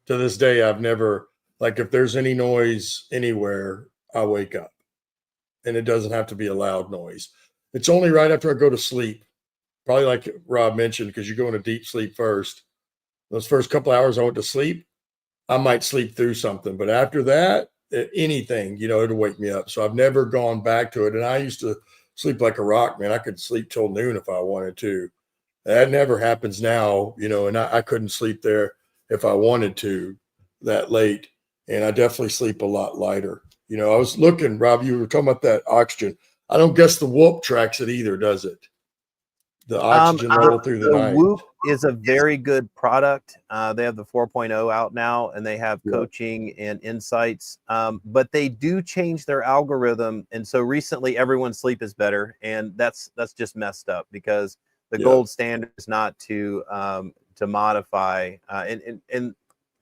To this day, I've never, like, if there's any noise anywhere, I wake up. And it doesn't have to be a loud noise. It's only right after I go to sleep, probably like Rob mentioned, because you go into deep sleep first. Those first couple hours I went to sleep, I might sleep through something, but after that, anything, it'll wake me up. So I've never gone back to it. And I used to sleep like a rock, man. I could sleep till noon if I wanted to. That never happens now, and I couldn't sleep there if I wanted to that late. And I definitely sleep a lot lighter. I was looking, Rob, you were talking about that oxygen. I don't guess the Whoop tracks it either, does it? The oxygen level through the night. Whoop is a very good product. They have the 4.0 out now, and they have coaching and insights. But they do change their algorithm, and so recently everyone's sleep is better, and that's just messed up because the gold standard is not to modify, and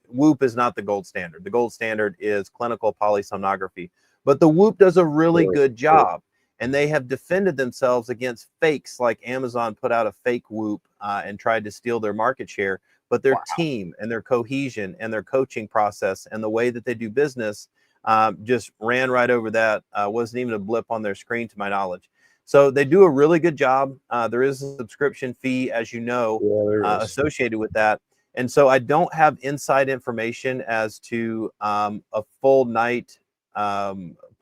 Whoop is not the gold standard. The gold standard is clinical polysomnography, but the Whoop does a really good job. And they have defended themselves against fakes, like Amazon put out a fake Whoop and tried to steal their market share. But their team and their cohesion and their coaching process and the way that they do business just ran right over that. Wasn't even a blip on their screen, to my knowledge. So they do a really good job. There is a subscription fee, as you know, associated with that. And so I don't have inside information as to a full night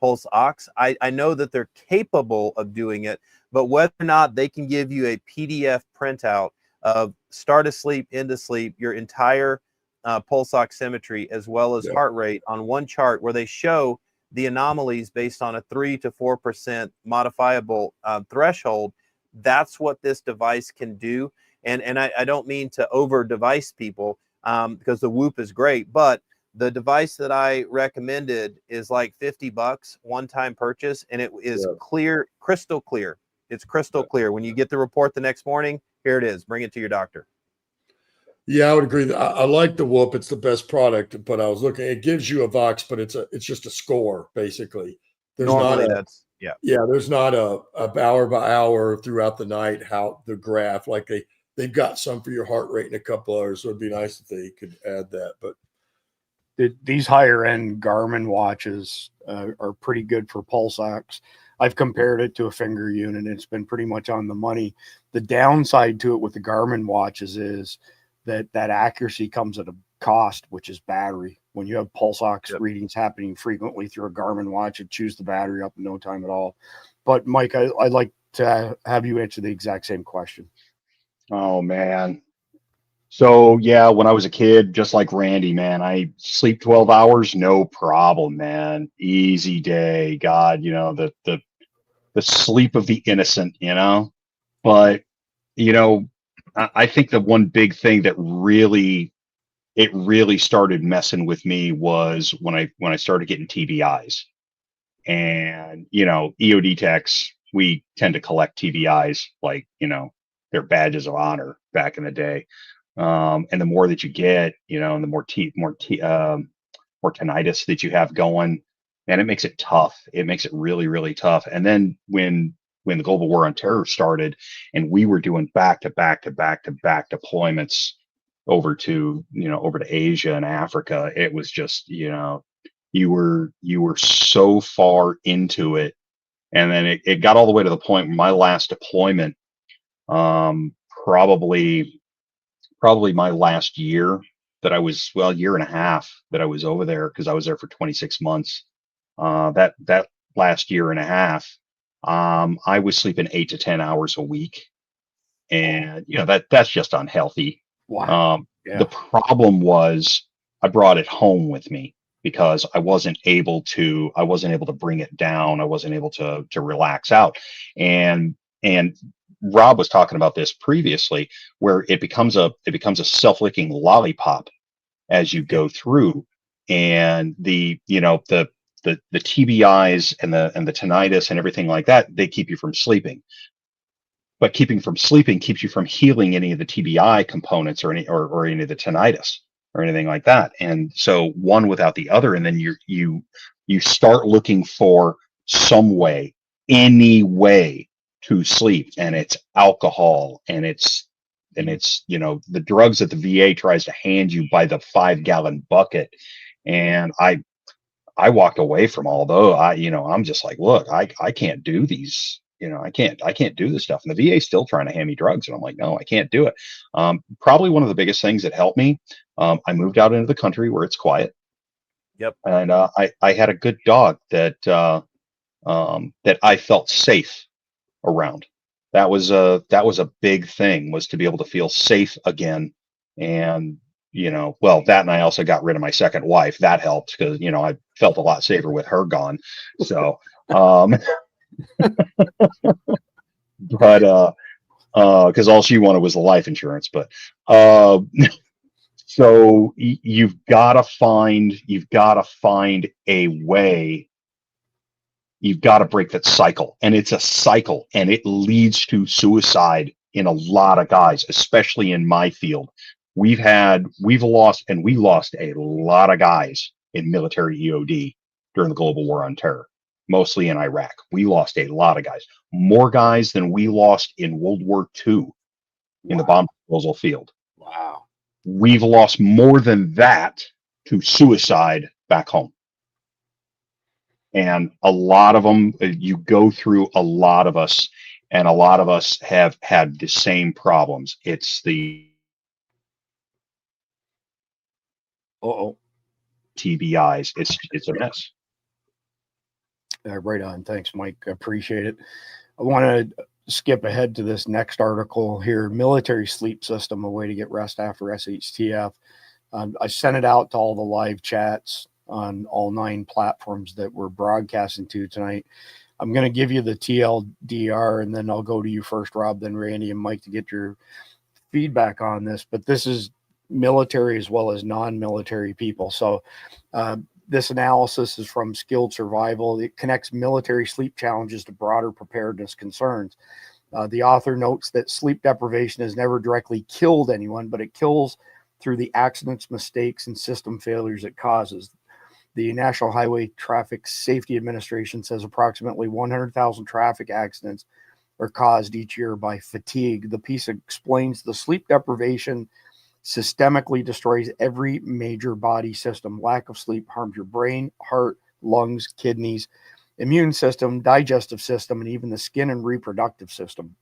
pulse ox. I know that they're capable of doing it, but whether or not they can give you a PDF printout of start of sleep, end of sleep, your entire pulse oximetry, as well as heart rate on one chart where they show the anomalies based on a 3 to 4% modifiable threshold, that's what this device can do. And I don't mean to over device people because the Whoop is great, but the device that I recommended is like $50, one-time purchase, and it is clear, crystal clear. It's crystal clear. When you get the report the next morning, here it is. Bring it to your doctor. Yeah, I would agree. I like the Whoop. It's the best product, but I was looking. It gives you a Vox, but it's just a score basically. There's Normally, there's not a hour by hour throughout the night how the graph, like they've got some for your heart rate in a couple hours. So it'd be nice if they could add that, but. These higher end Garmin watches are pretty good for pulse ox. I've compared it to a finger unit. It's been pretty much on the money. The downside to it with the Garmin watches is that accuracy comes at a cost, which is battery. When you have pulse ox readings happening frequently through a Garmin watch, it chews the battery up in no time at all. But Mike, I'd like to have you answer the exact same question. Oh man. So yeah, when I was a kid, just like Randy, man, I sleep 12 hours, no problem, man. Easy day. God, the sleep of the innocent, But, I think the one big thing that really started messing with me was when I started getting TBIs. And, EOD techs, we tend to collect TBIs like, their badges of honor back in the day. And the more that you get, you know, and the more tinnitus that you have going, and it makes it tough. It makes it really, really tough. And then when the global war on terror started, and we were doing back to back to back to back deployments over to Asia and Africa, it was just, you know, you were so far into it. And then it got all the way to the point where my last deployment, probably my last year that I was, well, year and a half that I was over there, because I was there for 26 months. That last year and a half, I was sleeping 8 to 10 hours a week, and you know that's just unhealthy. Wow. Yeah. The problem was I brought it home with me because I wasn't able to bring it down. I wasn't able to relax out, and Rob was talking about this previously, where it becomes a self-licking lollipop as you go through, and the TBIs and the tinnitus and everything like that, they keep you from sleeping. But keeping from sleeping keeps you from healing any of the TBI components or any of the tinnitus or anything like that. And so one without the other, and then you start looking for any way to sleep, and it's alcohol, and it's the drugs that the VA tries to hand you by the 5-gallon bucket. And I walked away from all those. I'm just like, look, I can't do these. I can't do this stuff. And the VA is still trying to hand me drugs, and I'm like, no, I can't do it. Probably one of the biggest things that helped me. I moved out into the country where it's quiet. Yep. And I had a good dog that I felt safe around. That was a big thing, was to be able to feel safe again. And that, and I also got rid of my second wife. That helped, because I felt a lot safer with her gone. So but because all she wanted was the life insurance. But so you've got to find a way. You've got to break that cycle, and it's a cycle, and it leads to suicide in a lot of guys, especially in my field. We lost a lot of guys in military EOD during the global war on terror, mostly in Iraq. We lost a lot of guys, more guys than we lost in World War II in the bomb disposal field. Wow. We've lost more than that to suicide back home. And a lot of them, you go through a lot of us, and a lot of us have had the same problems. It's the TBIs. It's a mess. Right on. Thanks, Mike. I appreciate it. I want to skip ahead to this next article here. Military sleep system, a way to get rest after SHTF. I sent it out to all the live chats on all 9 platforms that we're broadcasting to tonight. I'm going to give you the TLDR, and then I'll go to you first, Rob, then Randy and Mike, to get your feedback on this. But this is military as well as non-military people. So this analysis is from Skilled Survival. It connects military sleep challenges to broader preparedness concerns. The author notes that sleep deprivation has never directly killed anyone, but it kills through the accidents, mistakes, and system failures it causes. The National Highway Traffic Safety Administration says approximately 100,000 traffic accidents are caused each year by fatigue. The piece explains the sleep deprivation systemically destroys every major body system. Lack of sleep harms your brain, heart, lungs, kidneys, immune system, digestive system, and even the skin and reproductive system.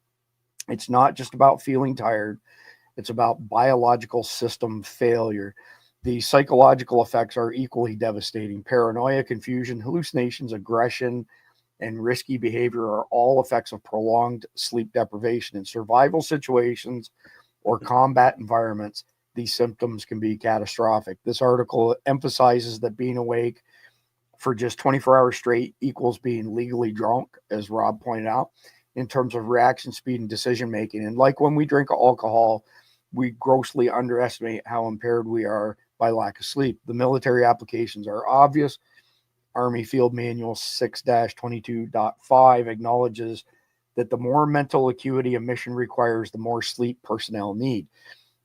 It's not just about feeling tired. It's about biological system failure. The psychological effects are equally devastating. Paranoia, confusion, hallucinations, aggression, and risky behavior are all effects of prolonged sleep deprivation. In survival situations or combat environments, these symptoms can be catastrophic. This article emphasizes that being awake for just 24 hours straight equals being legally drunk, as Rob pointed out, in terms of reaction speed and decision making. And like when we drink alcohol, we grossly underestimate how impaired we are by lack of sleep. The military applications are obvious. Army Field Manual 6-22.5 acknowledges that the more mental acuity a mission requires, the more sleep personnel need.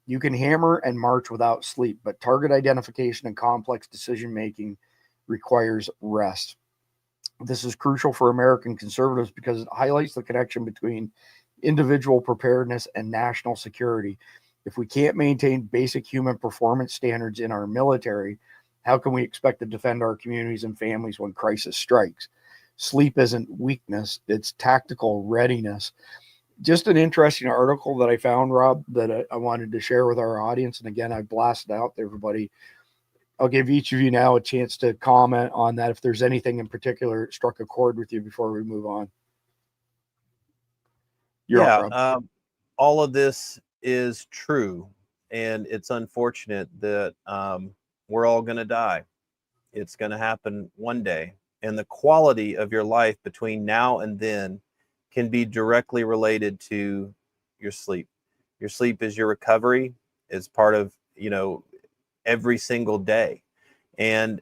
You can hammer and march without sleep, but target identification and complex decision-making requires rest. This is crucial for American conservatives because it highlights the connection between individual preparedness and national security. If we can't maintain basic human performance standards in our military, how can we expect to defend our communities and families when crisis strikes? Sleep isn't weakness, it's tactical readiness. Just an interesting article that I found, Rob, that I wanted to share with our audience. And again, I blasted out to everybody. I'll give each of you now a chance to comment on that if there's anything in particular that struck a chord with you before we move on. You're up, Rob. All of this is true, and it's unfortunate that we're all going to die. It's going to happen one day, and the quality of your life between now and then can be directly related to your sleep. Your sleep is your recovery, is part of, every single day. And,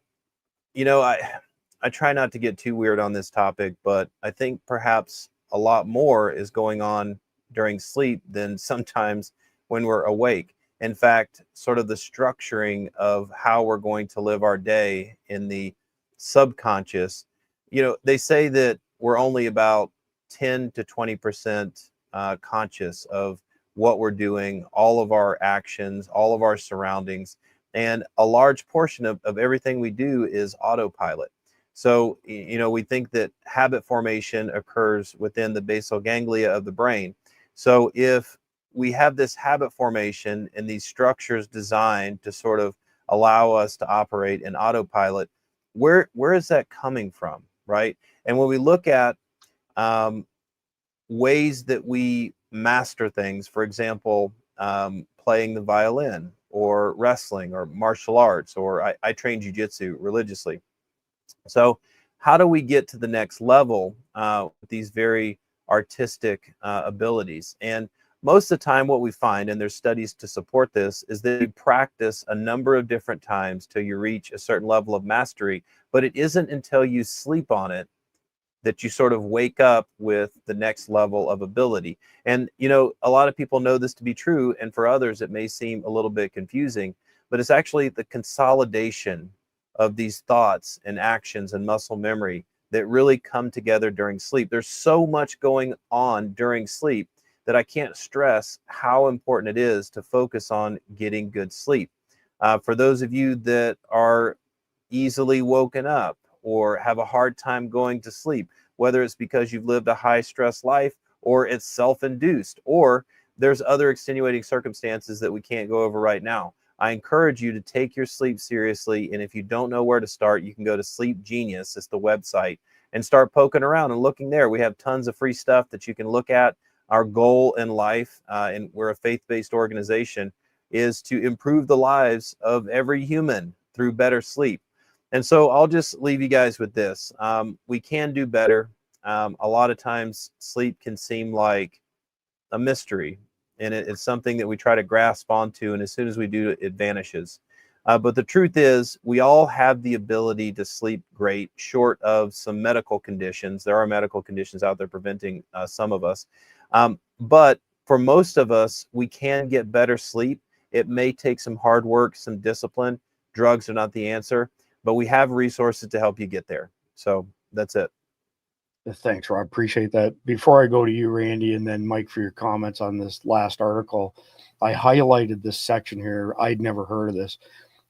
I try not to get too weird on this topic, but I think perhaps a lot more is going on during sleep than sometimes when we're awake. In fact, sort of the structuring of how we're going to live our day in the subconscious, they say that we're only about 10 to 20% conscious of what we're doing, all of our actions, all of our surroundings. And a large portion of everything we do is autopilot. So, we think that habit formation occurs within the basal ganglia of the brain. So if we have this habit formation and these structures designed to sort of allow us to operate in autopilot, where is that coming from, right? And when we look at ways that we master things, for example, playing the violin or wrestling or martial arts, or I train jiu-jitsu religiously. So how do we get to the next level with these very artistic abilities? And most of the time what we find, and there's studies to support this, is that you practice a number of different times till you reach a certain level of mastery, but it isn't until you sleep on it that you sort of wake up with the next level of ability. And, a lot of people know this to be true, and for others it may seem a little bit confusing, but it's actually the consolidation of these thoughts and actions and muscle memory that really come together during sleep. There's so much going on during sleep that I can't stress how important it is to focus on getting good sleep. For those of you that are easily woken up or have a hard time going to sleep, whether it's because you've lived a high stress life or it's self-induced, or there's other extenuating circumstances that we can't go over right now, I encourage you to take your sleep seriously. And if you don't know where to start, you can go to Sleep Genius, it's the website, and start poking around and looking there. We have tons of free stuff that you can look at. Our goal in life, and we're a faith-based organization, is to improve the lives of every human through better sleep. And so I'll just leave you guys with this. We can do better. A lot of times sleep can seem like a mystery, and it's something that we try to grasp onto, and as soon as we do, it vanishes. But the truth is, we all have the ability to sleep great, short of some medical conditions. There are medical conditions out there preventing some of us. But for most of us, we can get better sleep. It may take some hard work, some discipline. Drugs are not the answer, but we have resources to help you get there. So that's it. Thanks, Rob. Appreciate that. Before I go to you, Randy, and then Mike, for your comments on this last article, I highlighted this section here. I'd never heard of this.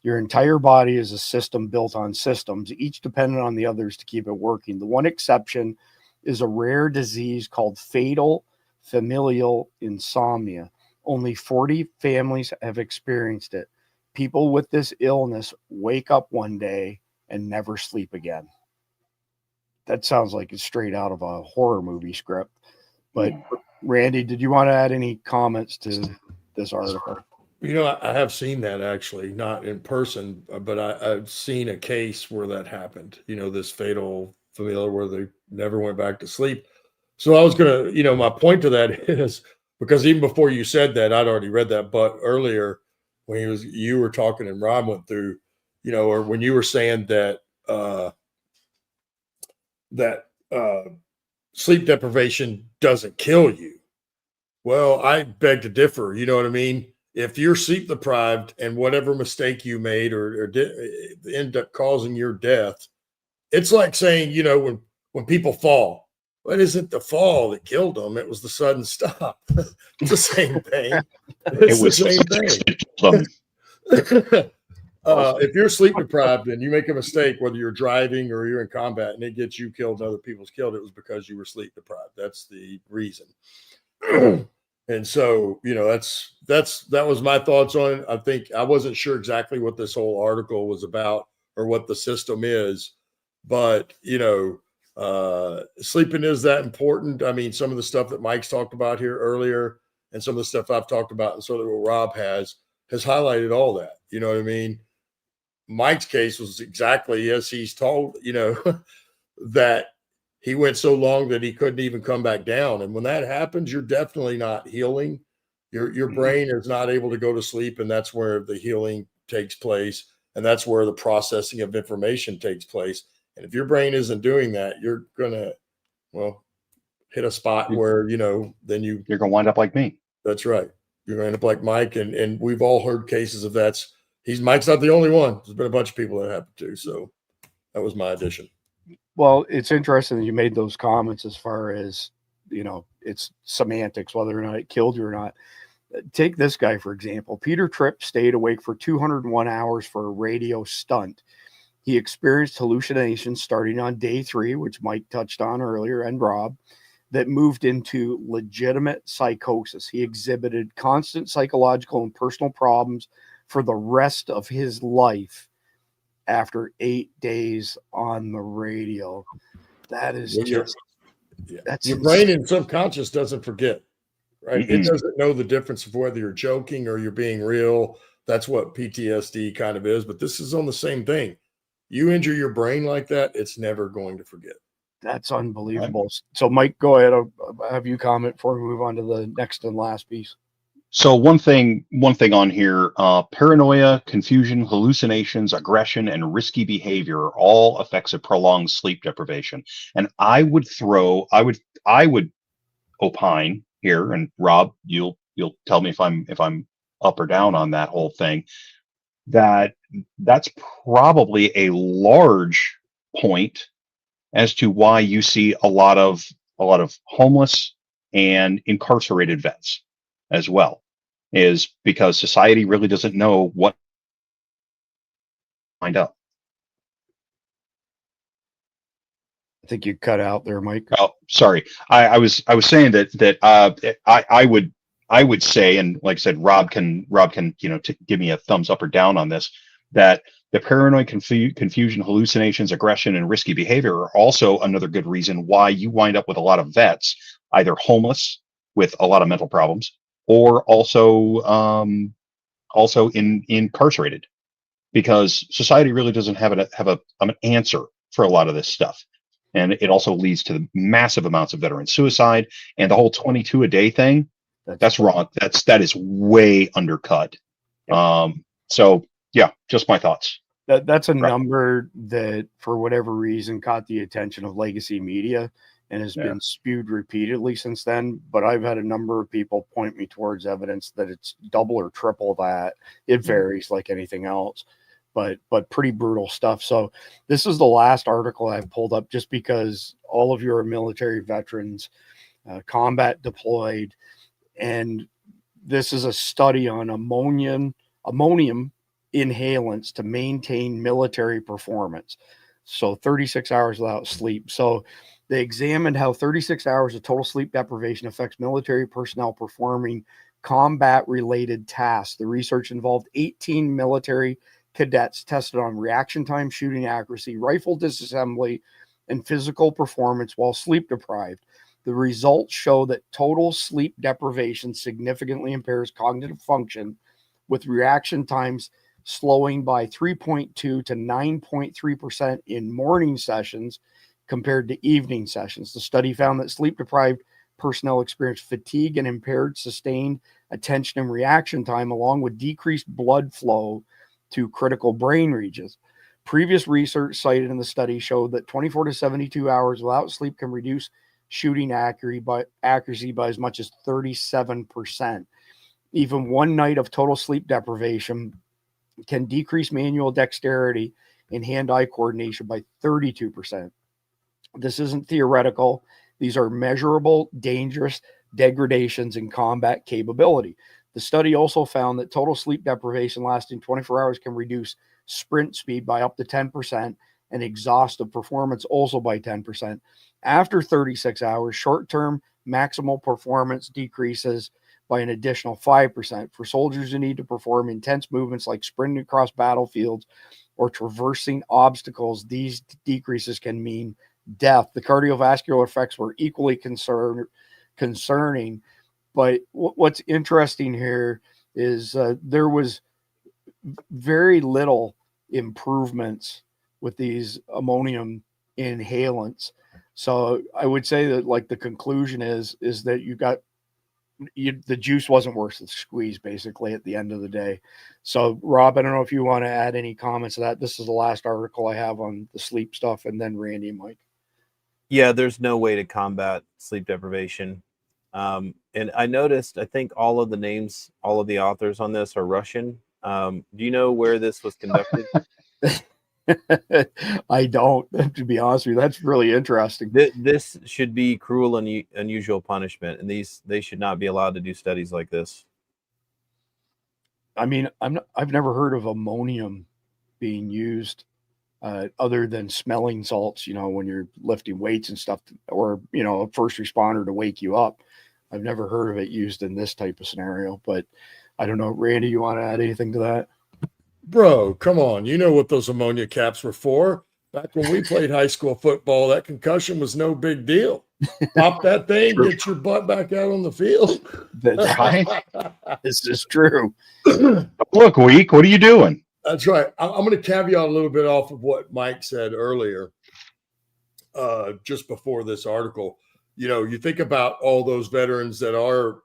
Your entire body is a system built on systems, each dependent on the others to keep it working. The one exception is a rare disease called fatal familial insomnia. Only 40 families have experienced it. People with this illness wake up one day and never sleep again. That sounds like it's straight out of a horror movie script. But Randy, did you want to add any comments to this article? I have seen that, actually, not in person, but I've seen a case where that happened, this fatal familial where they never went back to sleep. So I was going to, my point to that is, because even before you said that, I'd already read that, but earlier when you were talking and Rob went through, or when you were saying that, sleep deprivation doesn't kill you. Well, I beg to differ. You know what I mean? If you're sleep deprived and whatever mistake you made or end up causing your death, it's like saying, you know, when people fall, well, it isn't the fall that killed them. It was the sudden stop. It's the same thing. It's It was the same thing. If you're sleep deprived and you make a mistake, whether you're driving or you're in combat and it gets you killed and other people's killed, it was because you were sleep deprived. That's the reason. And so, you know, that was my thoughts on it. I think I wasn't sure exactly what this whole article was about or what the system is, but you know, sleeping is that important. I mean, some of the stuff that Mike's talked about here earlier and some of the stuff I've talked about and sort of what Rob has highlighted all that. You know what I mean? Mike's case was exactly as he's told, you know, that he went so long that he couldn't even come back down. And when that happens, you're definitely not healing. Your brain is not able to go to sleep, and that's where the healing takes place, and that's where the processing of information takes place. And if your brain isn't doing that, you're gonna, well, hit a spot where, you know, then you're gonna wind up like me. That's right. You're gonna end up like Mike, and we've all heard cases of that. Mike's not the only one. There's been a bunch of people that happened to. So that was my addition. Well, it's interesting that you made those comments as far as, you know, it's semantics, whether or not it killed you or not. Take this guy, for example. Peter Tripp stayed awake for 201 hours for a radio stunt. He experienced hallucinations starting on day 3, which Mike touched on earlier, and Rob, that moved into legitimate psychosis. He exhibited constant psychological and personal problems for the rest of his life after 8 days on the radio. That is just, that's your brain and subconscious doesn't forget, right? Mm-hmm. It doesn't know the difference of whether you're joking or you're being real. That's what PTSD kind of is, but this is on the same thing. You injure your brain like that, it's never going to forget. That's unbelievable. Right. So Mike, go ahead. I'll have you comment before we move on to the next and last piece. So one thing on here, paranoia, confusion, hallucinations, aggression, and risky behavior are all effects of prolonged sleep deprivation. And I would opine here, and Rob, you'll tell me if I'm up or down on that whole thing, that's probably a large point as to why you see a lot of homeless and incarcerated vets as well, is because society really doesn't know what to find out. I think you cut out there, Mike. Oh, sorry. I was saying that I would say, and like I said, Rob can give me a thumbs up or down on this, that the paranoid, confusion, hallucinations, aggression, and risky behavior are also another good reason why you wind up with a lot of vets either homeless with a lot of mental problems, or also incarcerated, because society really doesn't have an answer for a lot of this stuff, and it also leads to massive amounts of veteran suicide and the whole 22 a day thing. That's wrong. That is way undercut. Yep. So yeah, just my thoughts. That's a number that, for whatever reason, caught the attention of legacy media and has been spewed repeatedly since then. But I've had a number of people point me towards evidence that it's double or triple that. It varies like anything else, but pretty brutal stuff. So this is the last article I've pulled up, just because all of you are military veterans, combat deployed, and this is a study on ammonium inhalants to maintain military performance. So 36 hours without sleep. So they examined how 36 hours of total sleep deprivation affects military personnel performing combat-related tasks. The research involved 18 military cadets tested on reaction time, shooting accuracy, rifle disassembly, and physical performance while sleep deprived. The results show that total sleep deprivation significantly impairs cognitive function, with reaction times slowing by 3.2 to 9.3% in morning sessions compared to evening sessions. The study found that sleep-deprived personnel experienced fatigue and impaired sustained attention and reaction time, along with decreased blood flow to critical brain regions. Previous research cited in the study showed that 24 to 72 hours without sleep can reduce shooting accuracy by as much as 37%. Even one night of total sleep deprivation can decrease manual dexterity and hand-eye coordination by 32%. This isn't theoretical. These are measurable, dangerous degradations in combat capability. The study also found that total sleep deprivation lasting 24 hours can reduce sprint speed by up to 10% and exhaustive performance also by 10%. After 36 hours, short-term maximal performance decreases by an additional 5%. For soldiers who need to perform intense movements like sprinting across battlefields or traversing obstacles, these decreases can mean death. The cardiovascular effects were equally concerning. But what's interesting here is there was very little improvements with these ammonium inhalants. So I would say that like the conclusion is that the juice wasn't worth the squeeze basically at the end of the day. So Rob, I don't know if you want to add any comments to that. This is the last article I have on the sleep stuff, and then Randy and Mike. Yeah, there's no way to combat sleep deprivation. And I noticed, I think all of the authors on this are Russian. Do you know where this was conducted? I don't, to be honest with you. That's really interesting. This should be cruel and unusual punishment, and they should not be allowed to do studies like this. I mean, I've never heard of ammonium being used other than smelling salts, when you're lifting weights and stuff, or, a first responder to wake you up. I've never heard of it used in this type of scenario, but I don't know. Randy, you want to add anything to that? Bro, come on. You know what those ammonia caps were for. Back when we played high school football, that concussion was no big deal. Pop that thing, get your butt back out on the field. That's right. This is true. Look, Weak, what are you doing? That's right. I'm going to caveat a little bit off of what Mike said earlier, just before this article. You think about all those veterans that are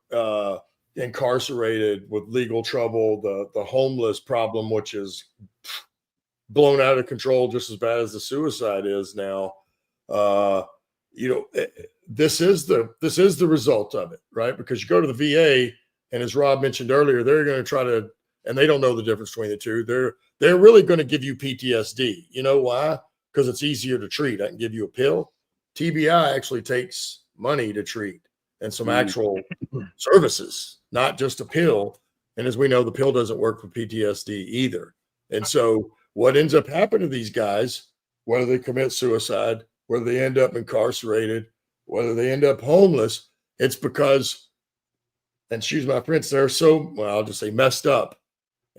incarcerated with legal trouble, the homeless problem, which is blown out of control just as bad as the suicide is now. This is the result of it, right? Because you go to the VA, and as Rob mentioned earlier, they're going to try to, and they don't know the difference between the two. They're really going to give you PTSD. You know why? Because it's easier to treat. I can give you a pill. TBI actually takes money to treat and some actual services, not just a pill. And as we know, the pill doesn't work for PTSD either. And so what ends up happening to these guys, whether they commit suicide, whether they end up incarcerated, whether they end up homeless, it's because, and excuse my French, they're so, well, I'll just say messed up.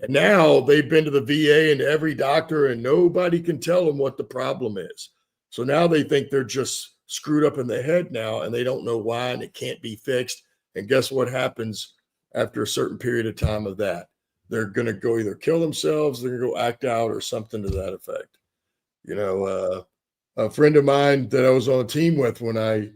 And now they've been to the VA and to every doctor, and nobody can tell them what the problem is. So now they think they're just screwed up in the head now, and they don't know why, and it can't be fixed. And guess what happens after a certain period of time of that? They're going to go either kill themselves, they're going to go act out, or something to that effect. A friend of mine that I was on a team with when I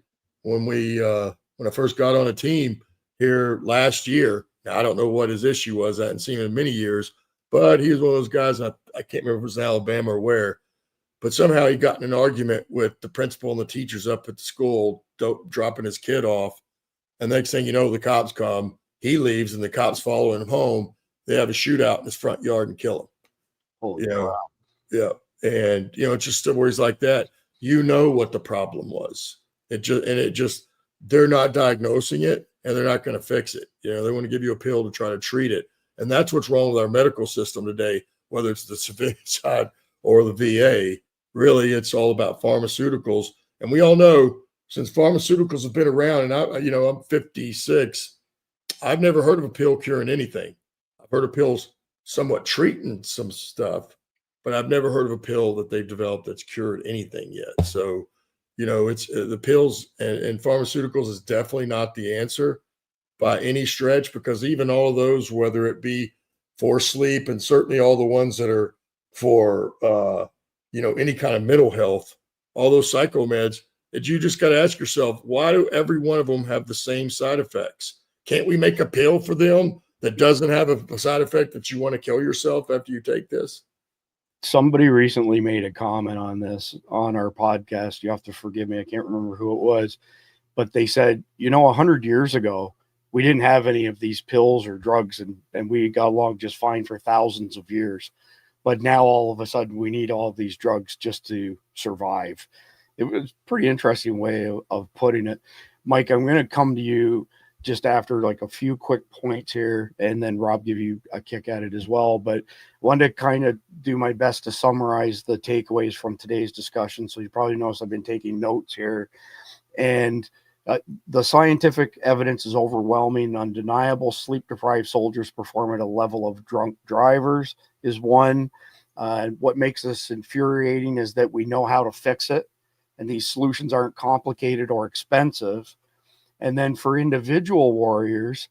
first got on a team here last year. Now, I don't know what his issue was. I hadn't seen him in many years, but he was one of those guys. I can't remember if it was in Alabama or where. But somehow he got in an argument with the principal and the teachers up at the school, dropping his kid off. And next thing you know, the cops come. He leaves, and the cops follow him home. They have a shootout in his front yard and kill him. Holy crap. Yeah. And, it's just stories like that. What the problem was. They're not diagnosing it, and they're not going to fix it. They want to give you a pill to try to treat it. And that's what's wrong with our medical system today, whether it's the civilian side or the VA. Really, it's all about pharmaceuticals. And we all know, since pharmaceuticals have been around, and I'm 56, I've never heard of a pill curing anything. I've heard of pills somewhat treating some stuff, but I've never heard of a pill that they've developed that's cured anything yet. So, it's the pills and pharmaceuticals is definitely not the answer by any stretch, because even all of those, whether it be for sleep, and certainly all the ones that are for, any kind of mental health, all those psychomeds, that you just got to ask yourself, why do every one of them have the same side effects? Can't we make a pill for them that doesn't have a side effect that you want to kill yourself after you take this? Somebody recently made a comment on this on our podcast. You have to forgive me. I can't remember who it was. but they said, 100 years ago, we didn't have any of these pills or drugs, and we got along just fine for thousands of years. But now all of a sudden we need all of these drugs just to survive. It was a pretty interesting way of putting it. Mike, I'm going to come to you just after like a few quick points here, and then Rob give you a kick at it as well. But I wanted to kind of do my best to summarize the takeaways from today's discussion. So you probably notice I've been taking notes here. And the scientific evidence is overwhelming. Undeniable. Sleep-deprived soldiers perform at a level of drunk drivers is one. What makes this infuriating is that we know how to fix it, and these solutions aren't complicated or expensive. And then for individual warriors,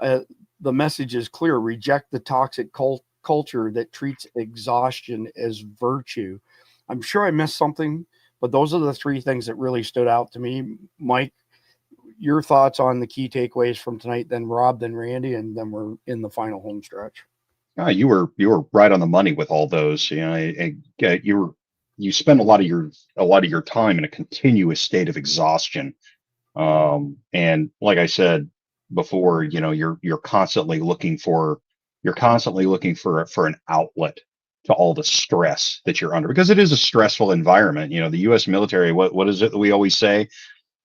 the message is clear. Reject the toxic culture that treats exhaustion as virtue. I'm sure I missed something, but those are the three things that really stood out to me. Mike, your thoughts on the key takeaways from tonight, then Rob, then Randy, and then we're in the final home stretch. You were right on the money with all those. You spend a lot of your time in a continuous state of exhaustion. And like I said before, you're constantly looking for an outlet to all the stress that you're under, because it is a stressful environment. The U.S. military, what is it that we always say,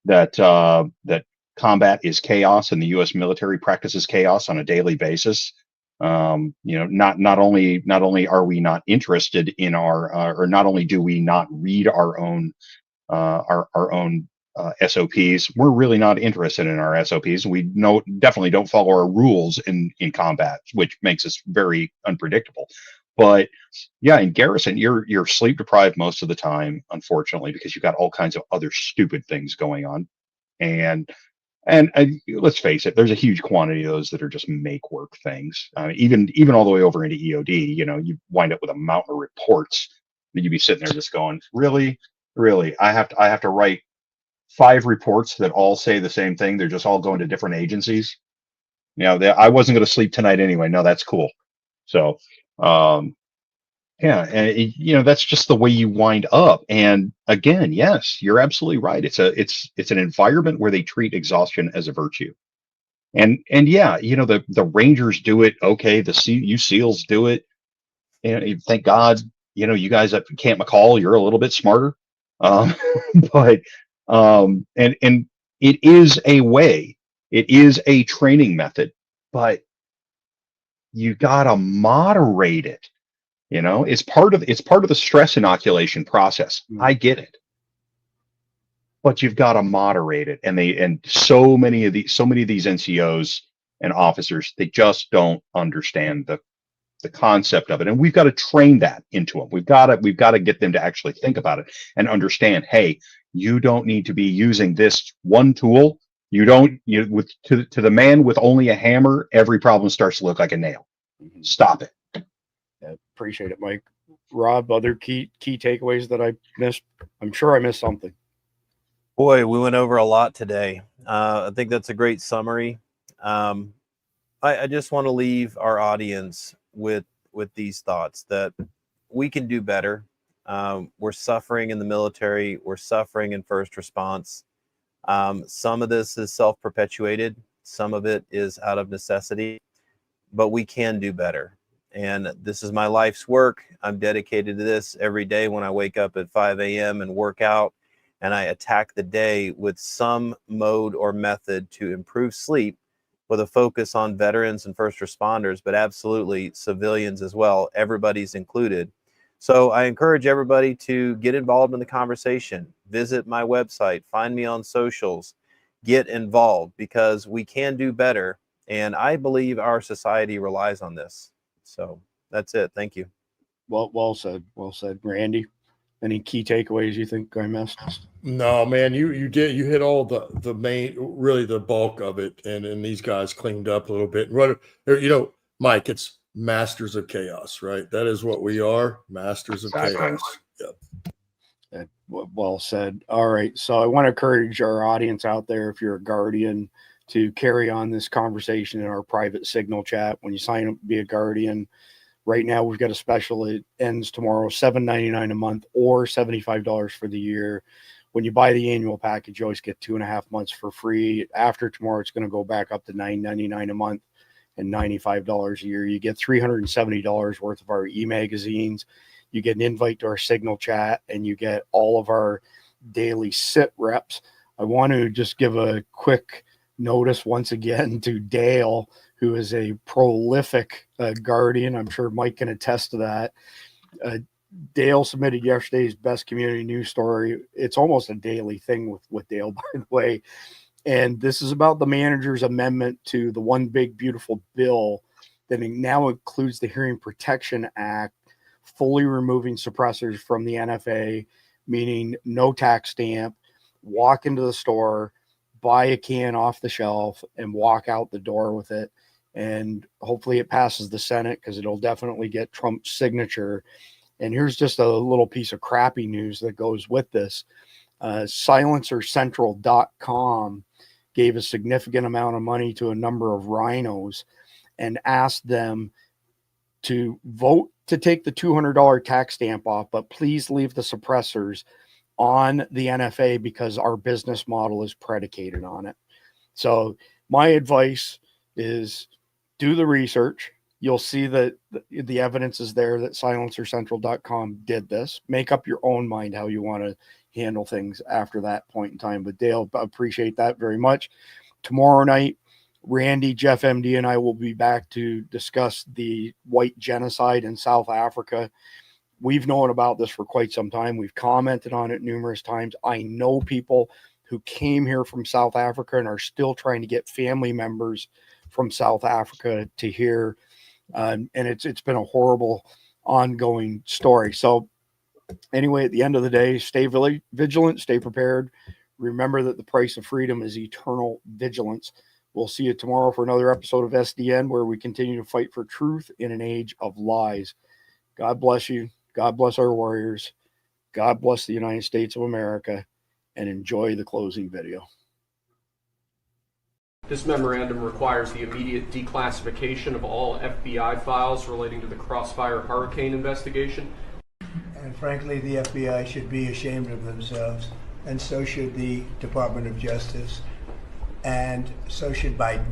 that combat is chaos, and the U.S. military practices chaos on a daily basis. Not only are we not interested in or not only do we not read our own SOPs, we're really not interested in our SOPs. We definitely don't follow our rules in combat, which makes us very unpredictable. But yeah, in garrison, you're sleep deprived most of the time, unfortunately, because you've got all kinds of other stupid things going on. And let's face it, there's a huge quantity of those that are just make work things. Even all the way over into EOD, you wind up with a mountain of reports that you'd be sitting there just going, really, I have to write 5 reports that all say the same thing. They're just all going to different agencies. I wasn't going to sleep tonight anyway. No, that's cool. So, yeah, and that's just the way you wind up. And again, yes, you're absolutely right. It's an environment where they treat exhaustion as a virtue. And yeah, the Rangers do it. Okay, you SEALs do it. And thank God, you guys at Camp McCall, you're a little bit smarter. But and it is a way, it is a training method, but you gotta moderate it. It's part of the stress inoculation process. I get it, but you've got to moderate it. And so many of these NCOs and officers, they just don't understand the concept of it. And we've got to train that into them. We've got to get them to actually think about it and understand, hey, you don't need to be using this one tool. To the man with only a hammer, every problem starts to look like a nail. Stop it. Yeah, appreciate it, Mike. Rob, other key takeaways that I missed? I'm sure I missed something. Boy, we went over a lot today. I think that's a great summary. I just want to leave our audience with these thoughts that we can do better. We're suffering in the military. We're suffering in first response. Some of this is self-perpetuated. Some of it is out of necessity, but we can do better. And this is my life's work. I'm dedicated to this every day when I wake up at 5 a.m. and work out, and I attack the day with some mode or method to improve sleep, with a focus on veterans and first responders, but absolutely civilians as well. Everybody's included. So I encourage everybody to get involved in the conversation. Visit my website, find me on socials, get involved, because we can do better. And I believe our society relies on this. So that's it. Thank you. Well said. Well said. Randy, any key takeaways you think I missed? No, man, you hit all the main, really the bulk of it. And these guys cleaned up a little bit. Mike, it's masters of chaos, right? That is what we are, masters of chaos. Yep. Well said. All right. So I want to encourage our audience out there, if you're a guardian, to carry on this conversation in our private signal chat. When you sign up to be a guardian, right now we've got a special. It ends tomorrow, $7.99 a month or $75 for the year. when you buy the annual package, you always get 2.5 months for free. After tomorrow, it's going to go back up to $9.99 a month and $95 a year. You get $370 worth of our e-magazines. You get an invite to our Signal chat, and you get all of our daily sit reps. I want to just give a quick notice once again to Dale, who is a prolific guardian. I'm sure Mike can attest to that. Dale submitted yesterday's best community news story. It's almost a daily thing with Dale, by the way. And this is about the manager's amendment to the One Big Beautiful Bill that now includes the Hearing Protection Act, fully removing suppressors from the NFA, meaning no tax stamp, walk into the store, buy a can off the shelf, and walk out the door with it. And hopefully it passes the Senate, because it'll definitely get Trump's signature. And here's just a little piece of crappy news that goes with this. SilencerCentral.com gave a significant amount of money to a number of rhinos and asked them to vote to take the $200 tax stamp off, but please leave the suppressors on the NFA because our business model is predicated on it. So my advice is do the research. You'll see that the evidence is there that SilencerCentral.com did this. Make up your own mind how you want to handle things after that point in time. But Dale, appreciate that very much. Tomorrow night, Randy, Jeff MD, and I will be back to discuss the white genocide in South Africa. We've known about this for quite some time. We've commented on it numerous times. I know people who came here from South Africa and are still trying to get family members from South Africa to hear. And it's been a horrible ongoing story. So anyway, at the end of the day, stay vigilant, stay prepared. Remember that the price of freedom is eternal vigilance. We'll see you tomorrow for another episode of SDN, where we continue to fight for truth in an age of lies. God bless you. God bless our warriors. God bless the United States of America, and enjoy the closing video. This memorandum requires the immediate declassification of all FBI files relating to the Crossfire Hurricane investigation. And frankly, the FBI should be ashamed of themselves, and so should the Department of Justice, and so should Biden.